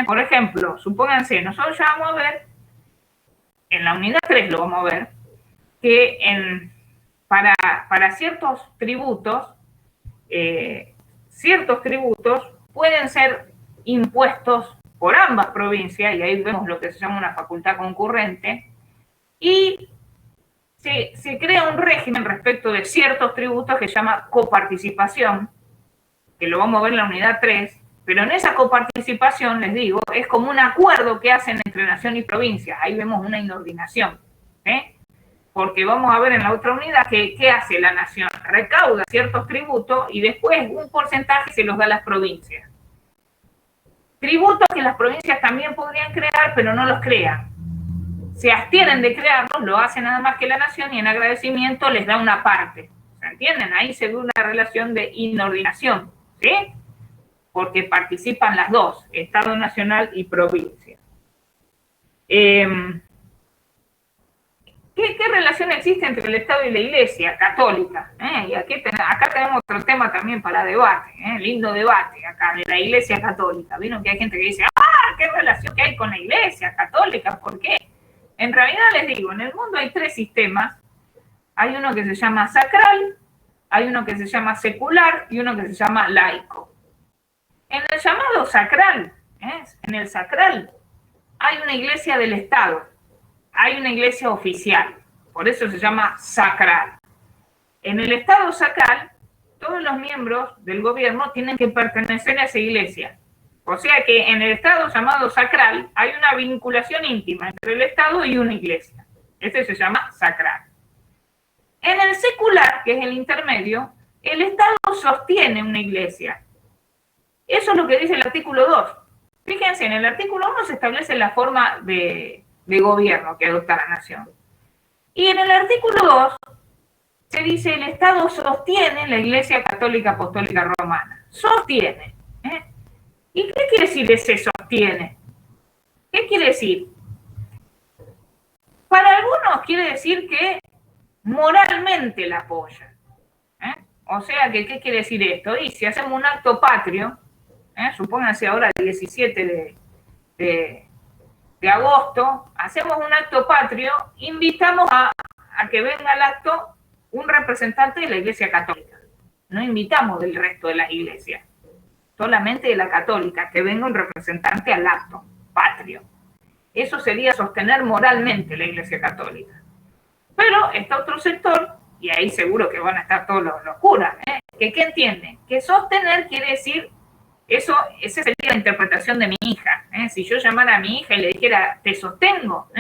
Por ejemplo, supónganse, nosotros ya vamos a ver, en la unidad 3 lo vamos a ver, que para ciertos tributos pueden ser impuestos por ambas provincias, y ahí vemos lo que se llama una facultad concurrente, y se crea un régimen respecto de ciertos tributos que se llama coparticipación, que lo vamos a ver en la unidad 3, pero en esa coparticipación, les digo, es como un acuerdo que hacen entre nación y provincia. Ahí vemos una inordinación, porque vamos a ver en la otra unidad que ¿qué hace la nación? Recauda ciertos tributos y después un porcentaje se los da a las provincias. Tributos que las provincias también podrían crear, pero no los crean. Se abstienen de crearlos, lo hace nada más que la nación y en agradecimiento les da una parte. ¿Se entienden? Ahí se ve una relación de inordinación, ¿sí? Porque participan las dos, Estado Nacional y provincia. ¿Qué relación existe entre el Estado y la Iglesia Católica? Y acá tenemos otro tema también para debate, lindo debate acá de la Iglesia Católica. Vieron que hay gente que dice, ¿qué relación que hay con la Iglesia Católica? ¿Por qué? En realidad les digo, en el mundo hay 3 sistemas. Hay uno que se llama sacral, hay uno que se llama secular y uno que se llama laico. En el llamado sacral, en el sacral, hay una iglesia del Estado, hay una iglesia oficial, por eso se llama sacral. En el Estado sacral todos los miembros del gobierno tienen que pertenecer a esa iglesia. O sea que en el Estado llamado sacral hay una vinculación íntima entre el Estado y una iglesia. Ese se llama sacral. En el secular, que es el intermedio, el Estado sostiene una iglesia. Eso es lo que dice el artículo 2. Fíjense, en el artículo 1 se establece la forma de gobierno que adopta la nación. Y en el artículo 2 se dice el Estado sostiene la Iglesia Católica Apostólica Romana. Sostiene. ¿Y qué quiere decir ese sostiene? ¿Qué quiere decir? Para algunos quiere decir que moralmente la apoya. O sea, que ¿qué quiere decir esto? Y si hacemos un acto patrio, supónganse ahora el 17 de agosto, hacemos un acto patrio, invitamos a que venga al acto un representante de la Iglesia Católica. No invitamos del resto de las iglesias, solamente de la católica, que venga un representante al acto patrio. Eso sería sostener moralmente la Iglesia Católica. Pero está otro sector, y ahí seguro que van a estar todos los curas, que ¿qué entienden? Que sostener quiere decir, esa sería la interpretación de mi hija. Si yo llamara a mi hija y le dijera, te sostengo,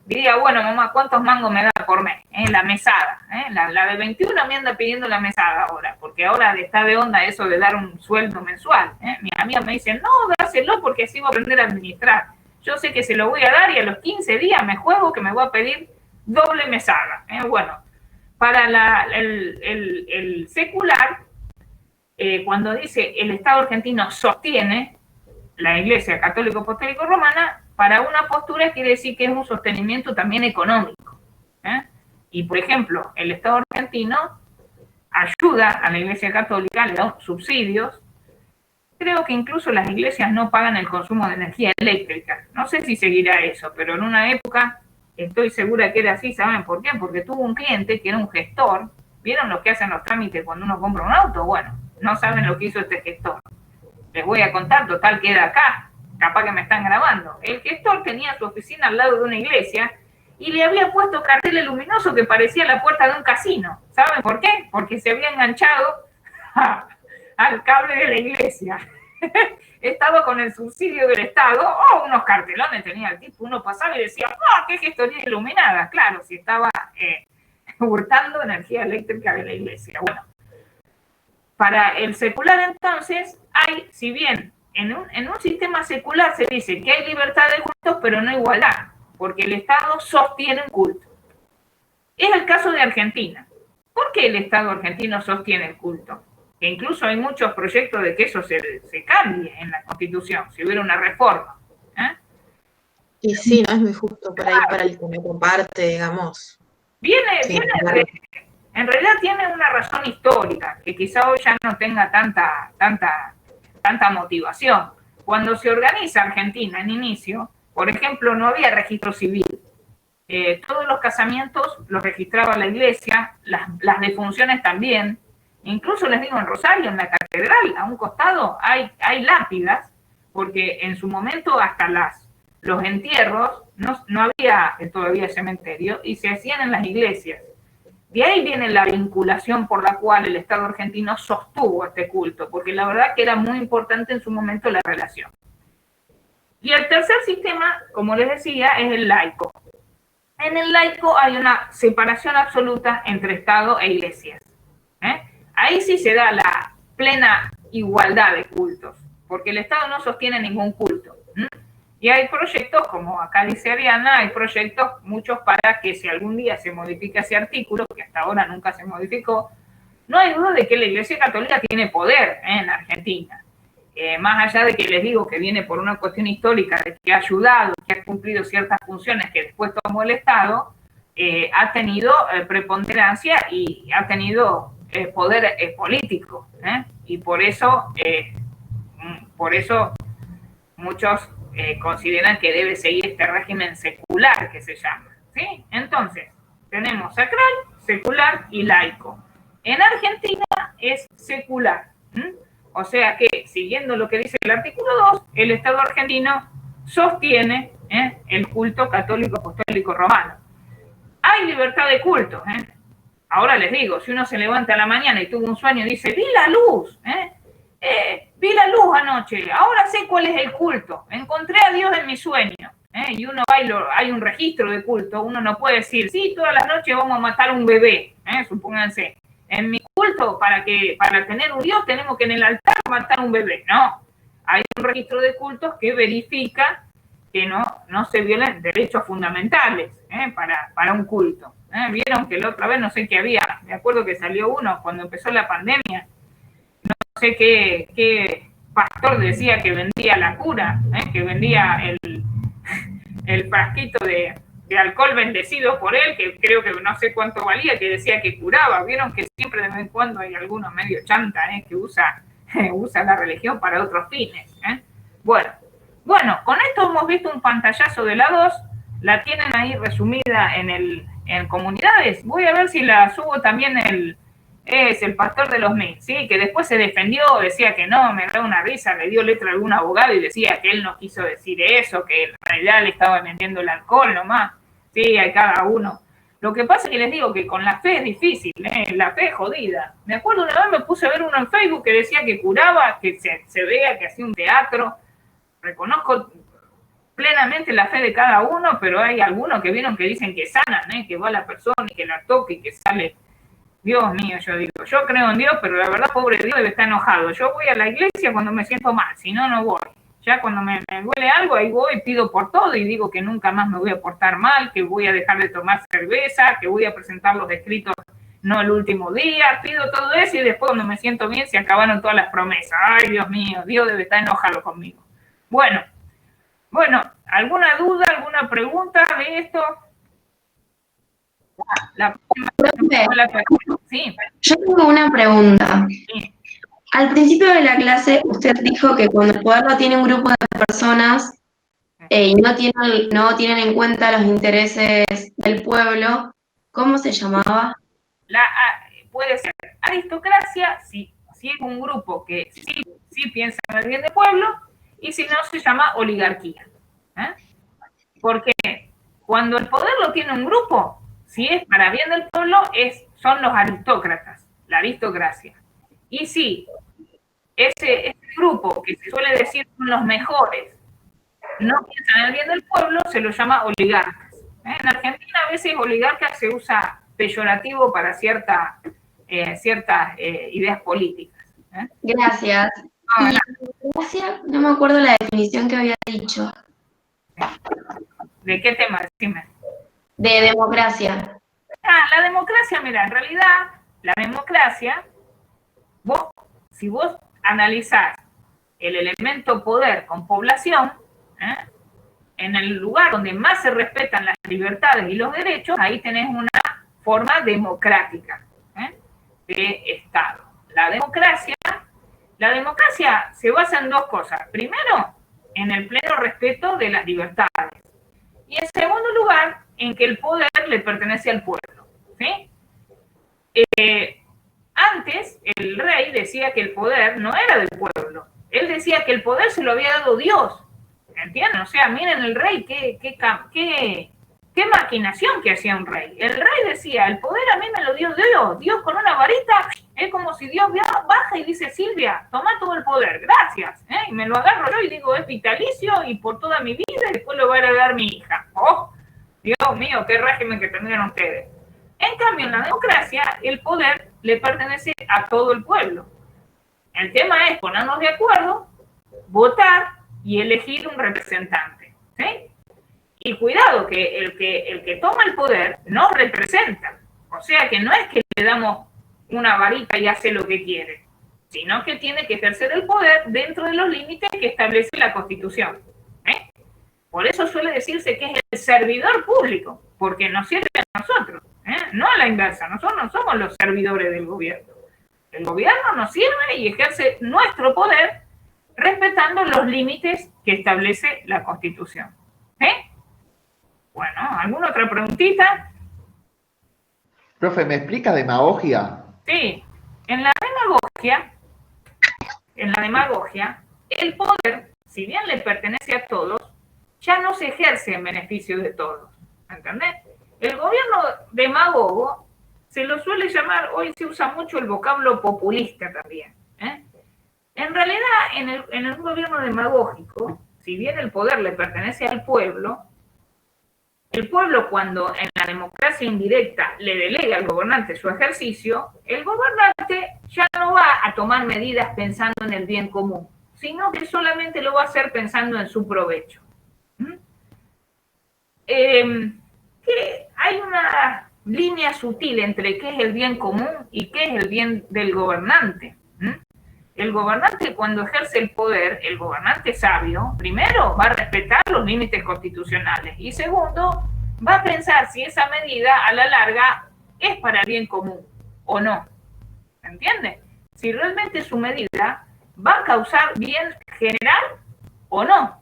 diría, bueno, mamá, ¿cuántos mangos me da por mes? La mesada. La de 21 me anda pidiendo la mesada ahora, porque ahora está de onda eso de dar un sueldo mensual. Mis amigas me dicen, no, dáselo porque así voy a aprender a administrar. Yo sé que se lo voy a dar y a los 15 días me juego que me voy a pedir doble mesada. Bueno, para el secular, cuando dice el Estado argentino sostiene la Iglesia Católica Apostólica Romana, para una postura quiere decir que es un sostenimiento también económico. Y, por ejemplo, el Estado argentino ayuda a la Iglesia Católica, le da subsidios. Creo que incluso las iglesias no pagan el consumo de energía eléctrica. No sé si seguirá eso, pero en una época estoy segura que era así. ¿Saben por qué? Porque tuvo un cliente que era un gestor. ¿Vieron los que hacen los trámites cuando uno compra un auto? Bueno, no saben lo que hizo este gestor. Les voy a contar, total queda acá. Capaz que me están grabando. El gestor tenía su oficina al lado de una iglesia y le había puesto carteles luminosos que parecía la puerta de un casino. ¿Saben por qué? Porque se había enganchado al cable de la iglesia. Estaba con el subsidio del Estado, unos cartelones tenía el tipo, uno pasaba y decía, qué gestoría iluminada. Claro, si estaba hurtando energía eléctrica de la iglesia. Bueno, para el secular entonces hay, si bien en un sistema secular se dice que hay libertad de cultos, pero no igualdad, porque el Estado sostiene un culto. Es el caso de Argentina. ¿Por qué el Estado argentino sostiene el culto? Que incluso hay muchos proyectos de que eso se cambie en la Constitución, si hubiera una reforma. Y sí, no es muy justo por ahí para el que me comparte, digamos. En realidad tiene una razón histórica, que quizá hoy ya no tenga tanta motivación. Cuando se organiza Argentina en inicio, por ejemplo, no había registro civil. Todos los casamientos los registraba la iglesia, las defunciones también. Incluso les digo, en Rosario, en la catedral, a un costado hay lápidas, porque en su momento hasta los entierros no había todavía cementerio y se hacían en las iglesias. De ahí viene la vinculación por la cual el Estado argentino sostuvo este culto, porque la verdad que era muy importante en su momento la relación. Y el tercer sistema, como les decía, es el laico. En el laico hay una separación absoluta entre Estado e iglesias. Ahí sí se da la plena igualdad de cultos, porque el Estado no sostiene ningún culto. Y hay proyectos, como acá dice Ariana, hay proyectos muchos para que si algún día se modifica ese artículo, que hasta ahora nunca se modificó, no hay duda de que la Iglesia Católica tiene poder en Argentina. Más allá de que les digo que viene por una cuestión histórica, de que ha ayudado, que ha cumplido ciertas funciones que después tomó el Estado, ha tenido preponderancia y ha tenido poder político. Y por eso muchos consideran que debe seguir este régimen secular que se llama. ¿Sí? Entonces, tenemos sacral, secular y laico. En Argentina es secular. O sea que, siguiendo lo que dice el artículo 2, el Estado argentino sostiene el culto católico apostólico romano. Hay libertad de culto. Ahora les digo, si uno se levanta a la mañana y tuvo un sueño y dice, vi la luz, vi la luz anoche, ahora sé cuál es el culto, encontré a Dios en mi sueño, y uno va y hay un registro de culto, uno no puede decir, sí, todas las noches vamos a matar un bebé, supónganse, en mi culto, para tener un Dios tenemos que en el altar matar un bebé, no, hay un registro de cultos que verifica que no se violen derechos fundamentales para un culto. Vieron que la otra vez no sé qué había, me acuerdo que salió uno cuando empezó la pandemia, no sé qué pastor decía que vendía la cura, que vendía el frasquito de alcohol bendecido por él, que creo que no sé cuánto valía, que decía que curaba. Vieron que siempre de vez en cuando hay algunos medio chanta que usa la religión para otros fines. Bueno, con esto hemos visto un pantallazo de la 2, la tienen ahí resumida en comunidades. Voy a ver si la subo también es el pastor de los MIT, ¿sí? Que después se defendió, decía que no, me da una risa, le dio letra a algún abogado y decía que él no quiso decir eso, que en realidad le estaba vendiendo el alcohol nomás. Sí, hay cada uno. Lo que pasa es que les digo que con la fe es difícil, la fe es jodida. Me acuerdo una vez me puse a ver uno en Facebook que decía que curaba, que se vea, que hacía un teatro. Reconozco plenamente la fe de cada uno, pero hay algunos que vieron que dicen que sanan, que va la persona y que la toque y que sale. Dios mío, yo digo, yo creo en Dios, pero la verdad, pobre Dios, debe estar enojado. Yo voy a la iglesia cuando me siento mal, si no, no voy. Ya cuando me duele algo, ahí voy, pido por todo y digo que nunca más me voy a portar mal, que voy a dejar de tomar cerveza, que voy a presentar los escritos no el último día, pido todo eso y después cuando me siento bien se acabaron todas las promesas. Ay, Dios mío, Dios debe estar enojado conmigo. Bueno, ¿alguna duda, alguna pregunta de esto? Sí. Yo tengo una pregunta. Sí. Al principio de la clase usted dijo que cuando el poder lo tiene un grupo de personas y no tienen en cuenta los intereses del pueblo, ¿cómo se llamaba? Puede ser aristocracia, si es un grupo que sí piensa en el bien del pueblo, y si no, se llama oligarquía. Porque cuando el poder lo tiene un grupo, si es para bien del pueblo, son los aristócratas, la aristocracia. Y si ese grupo, que se suele decir son los mejores, no piensan en el bien del pueblo, se lo llama oligarcas. En Argentina a veces oligarca se usa peyorativo para ciertas ideas políticas. Gracias. No me acuerdo la definición que había dicho. ¿De qué tema? Decime. De democracia. La democracia, mira, en realidad, la democracia, si vos analizás el elemento poder con población, en el lugar donde más se respetan las libertades y los derechos, ahí tenés una forma democrática de Estado. La democracia se basa en dos cosas. Primero, en el pleno respeto de las libertades. Y en segundo lugar, en que el poder le pertenece al pueblo. ¿Sí? Antes, el rey decía que el poder no era del pueblo. Él decía que el poder se lo había dado Dios. ¿Entienden? O sea, miren el rey, qué maquinación que hacía un rey. El rey decía, el poder a mí me lo dio Dios. Dios con una varita, es como si Dios baja y dice, Silvia, toma todo el poder, gracias. Y me lo agarro yo y digo, es vitalicio y por toda mi vida y después lo va a heredar mi hija. ¡Oh! Dios mío, qué régimen que tendrían ustedes. En cambio, en la democracia, el poder le pertenece a todo el pueblo. El tema es ponernos de acuerdo, votar y elegir un representante. ¿Sí? Y cuidado, que el que toma el poder nos representa. O sea que no es que le damos una varita y hace lo que quiere, sino que tiene que ejercer el poder dentro de los límites que establece la Constitución. Por eso suele decirse que es el servidor público, porque nos sirve a nosotros, no a la inversa. Nosotros no somos los servidores del gobierno. El gobierno nos sirve y ejerce nuestro poder respetando los límites que establece la Constitución. Bueno, ¿alguna otra preguntita? Profe, ¿me explica demagogia? Sí, en la demagogia, el poder, si bien le pertenece a todos, ya no se ejerce en beneficio de todos. ¿Entendés? El gobierno demagogo se lo suele llamar, hoy se usa mucho el vocablo populista también. En realidad, en el gobierno demagógico, si bien el poder le pertenece al pueblo, el pueblo cuando en la democracia indirecta le delega al gobernante su ejercicio, el gobernante ya no va a tomar medidas pensando en el bien común, sino que solamente lo va a hacer pensando en su provecho. Que hay una línea sutil entre qué es el bien común y qué es el bien del gobernante. El gobernante, cuando ejerce el poder, el gobernante sabio, primero va a respetar los límites constitucionales y segundo, va a pensar si esa medida a la larga es para el bien común o no. ¿Entiende? Si realmente su medida va a causar bien general o no.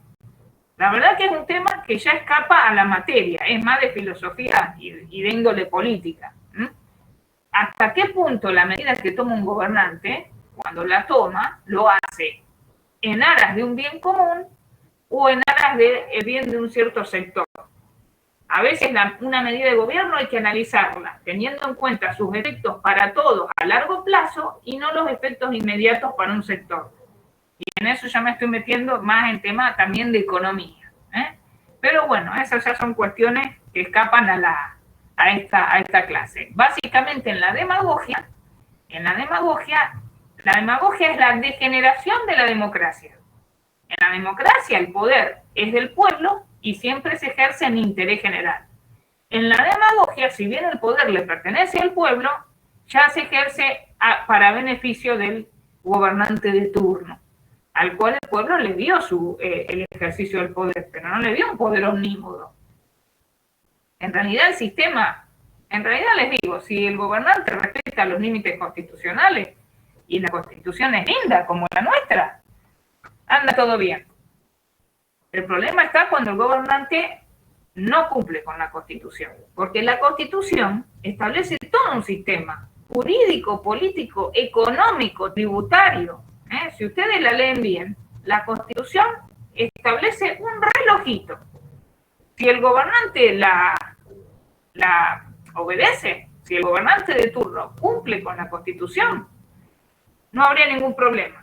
La verdad que es un tema que ya escapa a la materia, es más de filosofía y de índole política. ¿Hasta qué punto la medida que toma un gobernante, cuando la toma, lo hace en aras de un bien común o en aras del bien de un cierto sector? A veces una medida de gobierno hay que analizarla, teniendo en cuenta sus efectos para todos a largo plazo y no los efectos inmediatos para un sector. Y en eso ya me estoy metiendo más en tema también de economía. Pero bueno, esas ya son cuestiones que escapan a esta clase. Básicamente la demagogia es la degeneración de la democracia. En la democracia el poder es del pueblo y siempre se ejerce en interés general. En la demagogia, si bien el poder le pertenece al pueblo, ya se ejerce para beneficio del gobernante de turno, al cual el pueblo le dio el ejercicio del poder, pero no le dio un poder omnímodo. En realidad el sistema, les digo, si el gobernante respeta los límites constitucionales y la Constitución es linda como la nuestra, anda todo bien. El problema está cuando el gobernante no cumple con la Constitución, porque la Constitución establece todo un sistema jurídico, político, económico, tributario. Si ustedes la leen bien, la Constitución establece un relojito. Si el gobernante la obedece, si el gobernante de turno cumple con la Constitución, no habría ningún problema.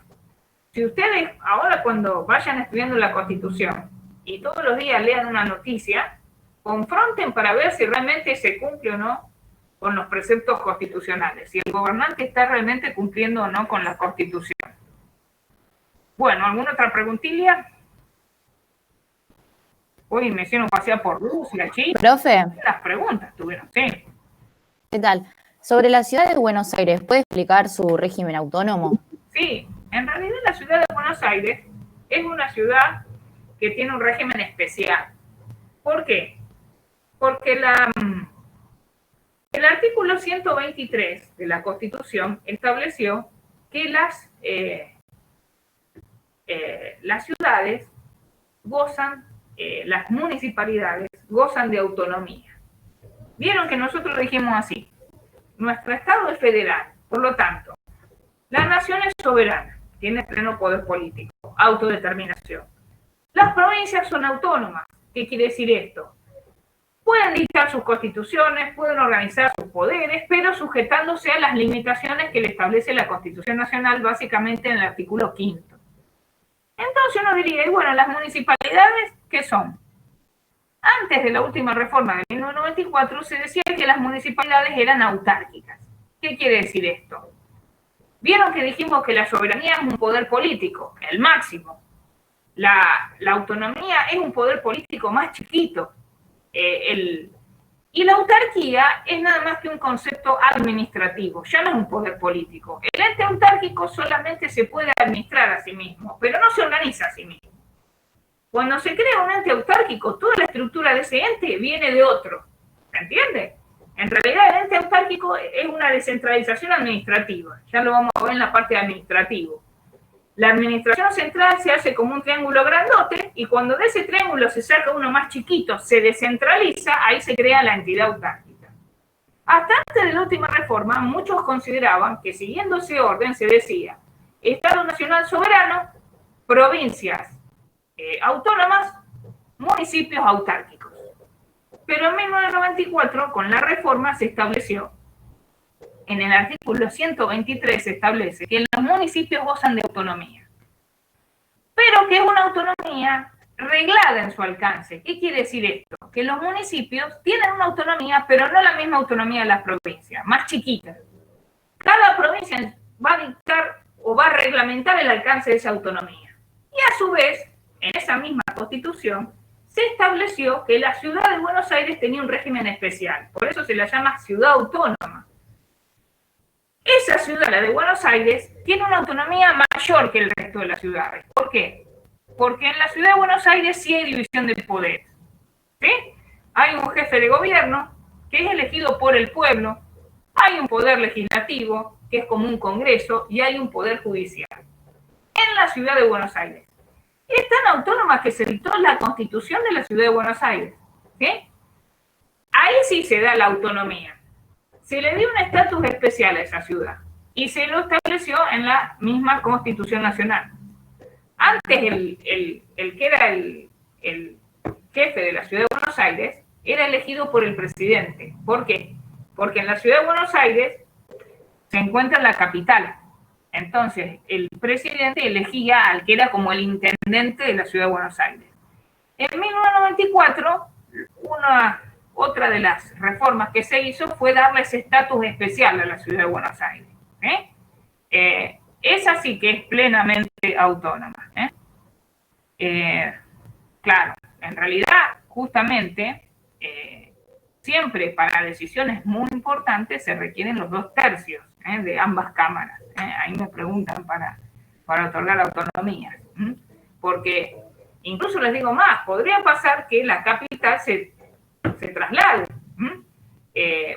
Si ustedes ahora cuando vayan estudiando la Constitución y todos los días lean una noticia, confronten para ver si realmente se cumple o no con los preceptos constitucionales, si el gobernante está realmente cumpliendo o no con la Constitución. Bueno, ¿alguna otra preguntilla? Hoy me hicieron pasear por Rusia, China. Profe. Las preguntas tuvieron, sí. ¿Qué tal? Sobre la ciudad de Buenos Aires, ¿puede explicar su régimen autónomo? Sí, en realidad la ciudad de Buenos Aires es una ciudad que tiene un régimen especial. ¿Por qué? Porque el artículo 123 de la Constitución estableció que las ciudades gozan, las municipalidades gozan de autonomía. Vieron que nosotros lo dijimos así. Nuestro Estado es federal, por lo tanto, la nación es soberana, tiene pleno poder político, autodeterminación. Las provincias son autónomas. ¿Qué quiere decir esto? Pueden dictar sus constituciones, pueden organizar sus poderes, pero sujetándose a las limitaciones que le establece la Constitución Nacional, básicamente en el artículo 5. Entonces uno diría, y bueno, las municipalidades, ¿qué son? Antes de la última reforma de 1994 se decía que las municipalidades eran autárquicas. ¿Qué quiere decir esto? Vieron que dijimos que la soberanía es un poder político, el máximo. La autonomía es un poder político más chiquito. Y la autarquía es nada más que un concepto administrativo, ya no es un poder político. El ente autárquico solamente se puede administrar a sí mismo, pero no se organiza a sí mismo. Cuando se crea un ente autárquico, toda la estructura de ese ente viene de otro. ¿Se entiende? En realidad el ente autárquico es una descentralización administrativa. Ya lo vamos a ver en la parte administrativa. La administración central se hace como un triángulo grandote y cuando de ese triángulo se saca uno más chiquito, se descentraliza, ahí se crea la entidad autárquica. Hasta antes de la última reforma, muchos consideraban que siguiendo ese orden se decía Estado Nacional Soberano, provincias autónomas, municipios autárquicos. Pero en 1994, con la reforma, se estableció en el artículo 123 se establece que los municipios gozan de autonomía, pero que es una autonomía reglada en su alcance. ¿Qué quiere decir esto? Que los municipios tienen una autonomía, pero no la misma autonomía de las provincias, más chiquitas. Cada provincia va a dictar o va a reglamentar el alcance de esa autonomía. Y a su vez, en esa misma Constitución, se estableció que la ciudad de Buenos Aires tenía un régimen especial. Por eso se la llama ciudad autónoma. Esa ciudad, la de Buenos Aires, tiene una autonomía mayor que el resto de las ciudades. ¿Por qué? Porque en la ciudad de Buenos Aires sí hay división de poderes. ¿Sí? Hay un jefe de gobierno que es elegido por el pueblo, hay un poder legislativo, que es como un congreso, y hay un poder judicial. En la ciudad de Buenos Aires. Es tan autónoma que se dictó la Constitución de la ciudad de Buenos Aires. ¿Sí? Ahí sí se da la autonomía. Se le dio un estatus especial a esa ciudad y se lo estableció en la misma Constitución Nacional. Antes el que era el jefe de la ciudad de Buenos Aires era elegido por el presidente. ¿Por qué? Porque en la ciudad de Buenos Aires se encuentra la capital. Entonces, el presidente elegía al que era como el intendente de la ciudad de Buenos Aires. En 1994, otra de las reformas que se hizo fue darle ese estatus especial a la ciudad de Buenos Aires. Esa sí que es plenamente autónoma. Claro, en realidad, justamente, siempre para decisiones muy importantes se requieren los 2/3 de ambas cámaras. Ahí me preguntan para otorgar autonomía. Porque, incluso les digo más, podría pasar que la capital se traslade.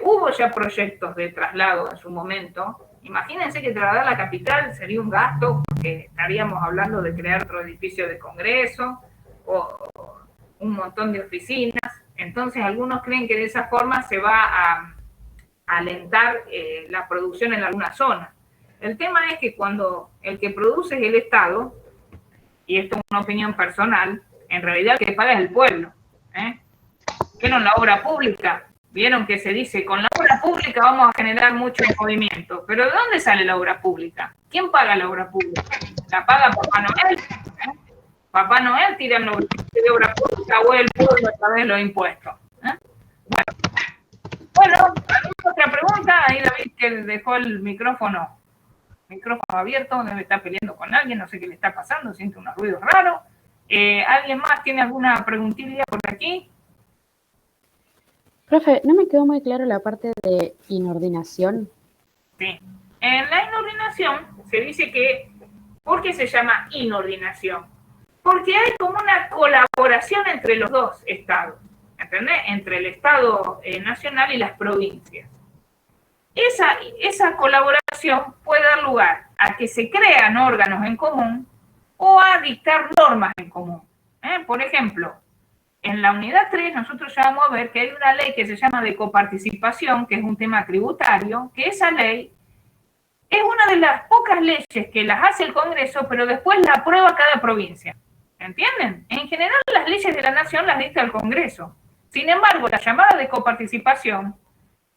Hubo ya proyectos de traslado en su momento. Imagínense que trasladar la capital sería un gasto, porque estaríamos hablando de crear otro edificio de Congreso o un montón de oficinas. Entonces, algunos creen que de esa forma se va a alentar la producción en alguna zona. El tema es que cuando el que produce es el Estado, y esto es una opinión personal, en realidad el que paga es el pueblo. ¿Vieron la obra pública? Vieron que se dice, con la obra pública vamos a generar mucho movimiento. Pero ¿de dónde sale la obra pública? ¿Quién paga la obra pública? ¿La paga Papá Noel? Papá Noel tira los de obra pública o el pueblo a través de los impuestos. Bueno, ¿alguna otra pregunta? Ahí David, que dejó el micrófono abierto, debe estar peleando con alguien, no sé qué le está pasando, siente unos ruidos raros. ¿Alguien más tiene alguna preguntilla por aquí? Profe, no me quedó muy claro la parte de inordinación. Sí. En la inordinación se dice que, ¿por qué se llama inordinación? Porque hay como una colaboración entre los dos estados, ¿entendés? Entre el Estado nacional y las provincias. Esa colaboración puede dar lugar a que se crean órganos en común o a dictar normas en común. Por ejemplo, en la unidad 3 nosotros ya vamos a ver que hay una ley que se llama de coparticipación, que es un tema tributario, que esa ley es una de las pocas leyes que las hace el Congreso, pero después la aprueba cada provincia. ¿Entienden? En general las leyes de la nación las dicta el Congreso. Sin embargo, la llamada de coparticipación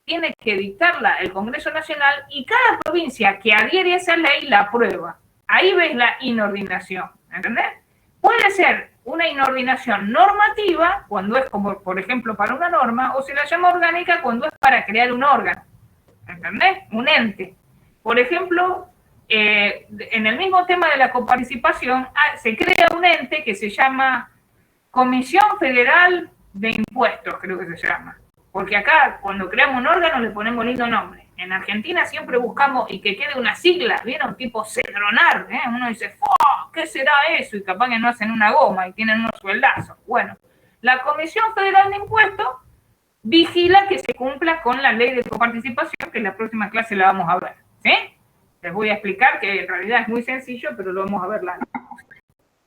tiene que dictarla el Congreso Nacional y cada provincia que adhiere a esa ley la aprueba. Ahí ves la inordinación, ¿entendés? Puede ser una inordinación normativa, cuando es como, por ejemplo, para una norma, o se la llama orgánica cuando es para crear un órgano, ¿entendés? Un ente. Por ejemplo, en el mismo tema de la coparticipación, se crea un ente que se llama Comisión Federal de Impuestos, creo que se llama. Porque acá, cuando creamos un órgano, le ponemos lindo nombre. En Argentina siempre buscamos, y que quede una sigla, ¿vieron? Tipo Cedronar, Uno dice, ¿qué será eso? Y capaz que no hacen una goma y tienen unos sueldazos. Bueno, la Comisión Federal de Impuestos vigila que se cumpla con la ley de coparticipación, que en la próxima clase la vamos a ver, ¿sí? Les voy a explicar que en realidad es muy sencillo, pero lo vamos a ver la.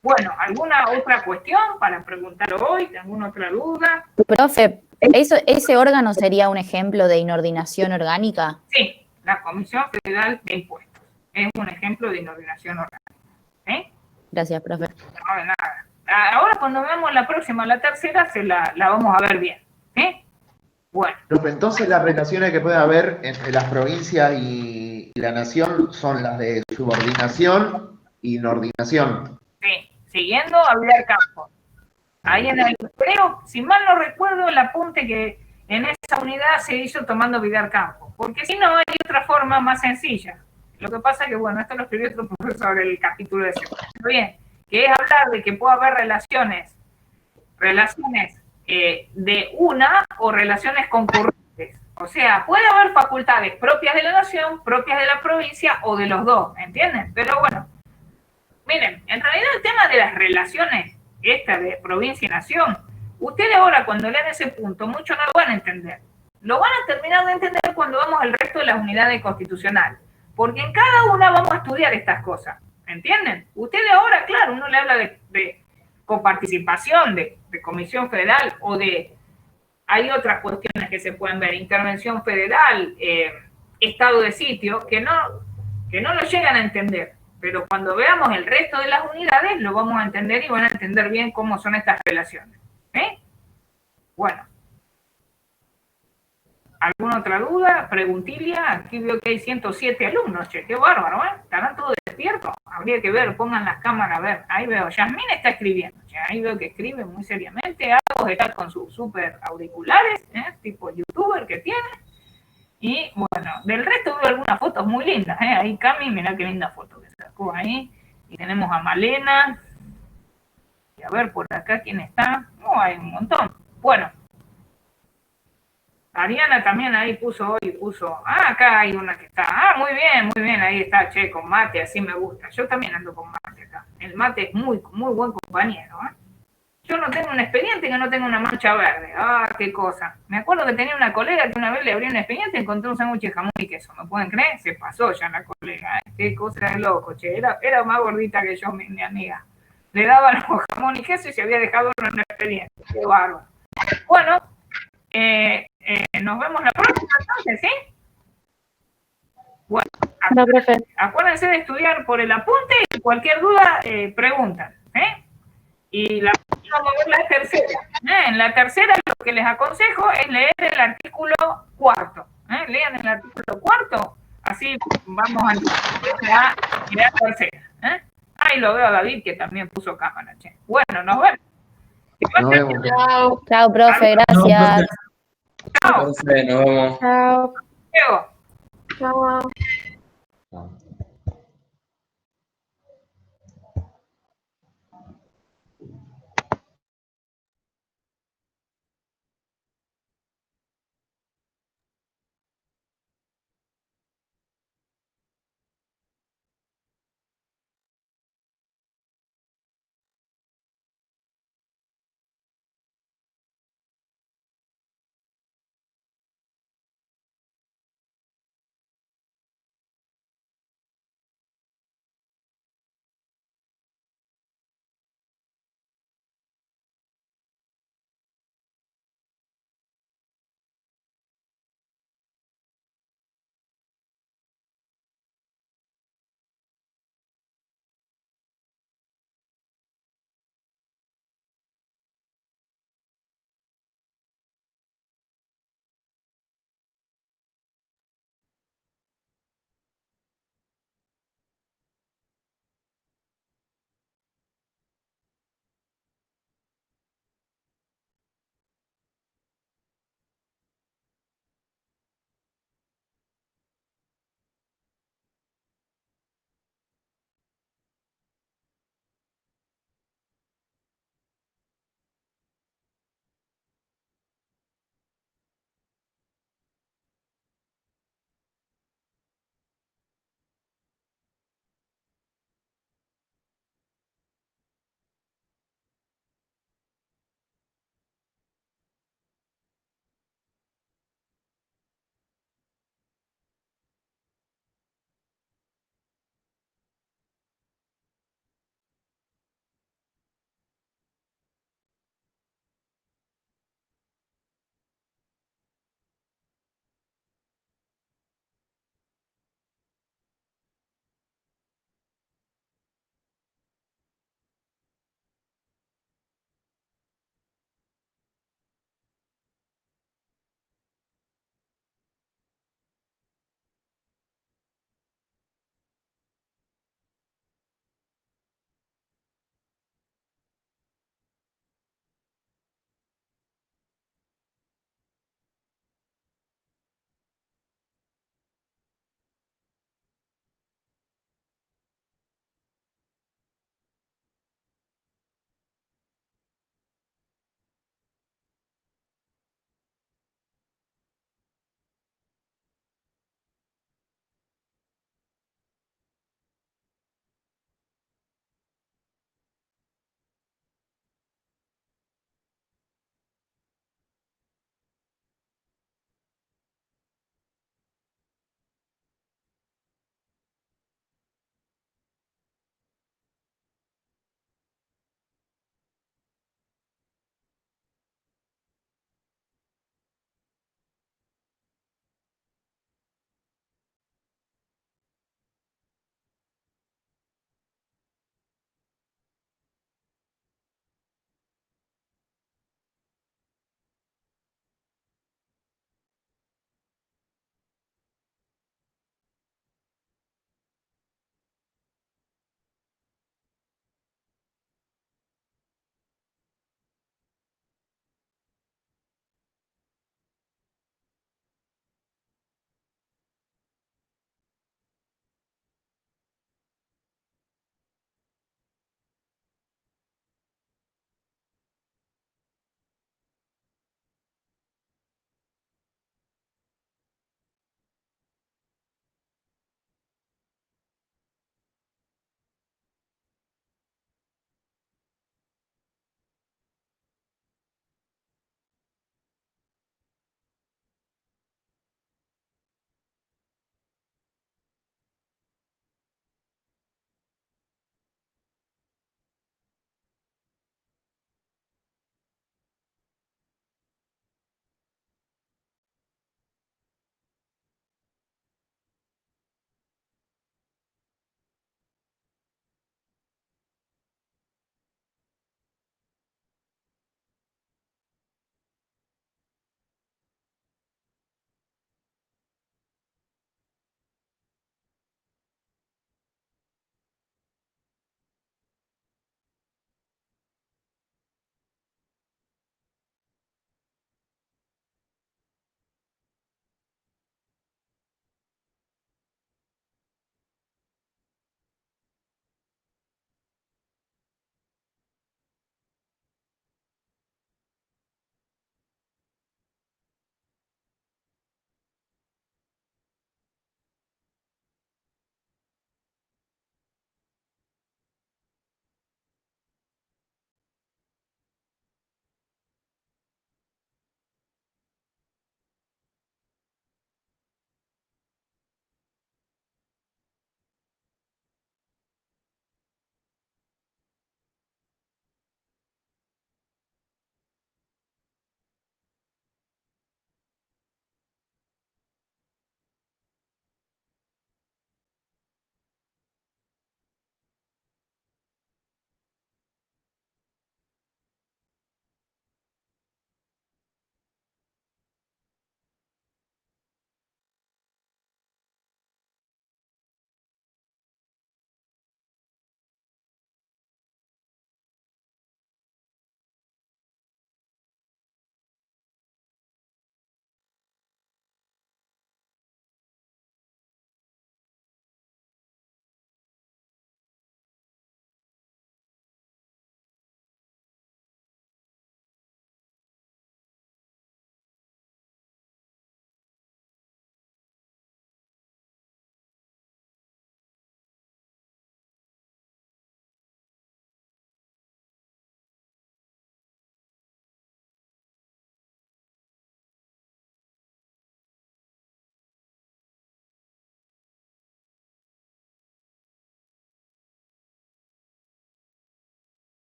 Bueno, ¿alguna otra cuestión para preguntar hoy? ¿Alguna otra duda? Profe, ¿ese órgano sería un ejemplo de inordinación orgánica? Sí, la Comisión Federal de Impuestos. Es un ejemplo de inordinación orgánica. Gracias, profe. No, de nada. Ahora cuando veamos la próxima, la tercera, la vamos a ver bien. Bueno, Profe, entonces las relaciones que puede haber entre las provincias y la nación son las de subordinación y inordinación. sí, siguiendo a Vidal Campos. Ahí en el, creo, si mal no recuerdo, el apunte que en esa unidad se hizo tomando Vidal Campos, porque si no hay otra forma más sencilla. Lo que pasa que, bueno, esto lo escribió otro profesor el capítulo de segundo. Bien, que es hablar de que puede haber relaciones de una o relaciones concurrentes. O sea, puede haber facultades propias de la nación, propias de la provincia o de los dos, ¿entienden? Pero bueno, miren, en realidad el tema de las relaciones, esta de provincia y nación, ustedes ahora cuando lean ese punto, mucho no lo van a entender. Lo van a terminar de entender cuando vamos al resto de las unidades constitucionales. Porque en cada una vamos a estudiar estas cosas, ¿entienden? Ustedes ahora, claro, uno le habla de coparticipación, de Comisión Federal o de... Hay otras cuestiones que se pueden ver, intervención federal, estado de sitio, que no lo llegan a entender. Pero cuando veamos el resto de las unidades, lo vamos a entender y van a entender bien cómo son estas relaciones. Bueno. ¿Alguna otra duda? Preguntilla. Aquí veo que hay 107 alumnos, che, qué bárbaro, ¿eh? ¿Estarán todos despiertos? Habría que ver, pongan las cámaras a ver. Ahí veo, Yasmín está escribiendo, che, ahí veo que escribe muy seriamente. Algo está con sus super auriculares, tipo youtuber que tiene. Y bueno, del resto veo algunas fotos muy lindas, Ahí Cami, mirá qué linda foto que sacó ahí. Y tenemos a Malena. Y a ver por acá quién está. Hay un montón. Bueno. Ariana también ahí puso, acá hay una que está, muy bien, ahí está, che, con mate, así me gusta. Yo también ando con mate acá. El mate es muy, muy buen compañero, Yo no tengo un expediente que no tenga una mancha verde. Qué cosa. Me acuerdo que tenía una colega que una vez le abrió un expediente y encontró un sándwich de jamón y queso. ¿Me pueden creer? Se pasó ya la colega, Qué cosa de loco, che. Era más gordita que yo, mi amiga. Le daban los jamón y queso y se había dejado en un expediente. Qué bárbaro. Bueno, nos vemos la próxima entonces, ¿sí? Bueno, No, profe. acuérdense de estudiar por el apunte y cualquier duda preguntan, Y vamos a ver la tercera. En la tercera lo que les aconsejo es leer el artículo 4. Lean el artículo 4, así vamos a la tercera. Ahí lo veo a David que también puso cámara, che. Bueno, nos vemos. Nos vemos. Chao. Chao, profe, gracias. Chao. Profe, nos vemos. Chao. Diego. Chao.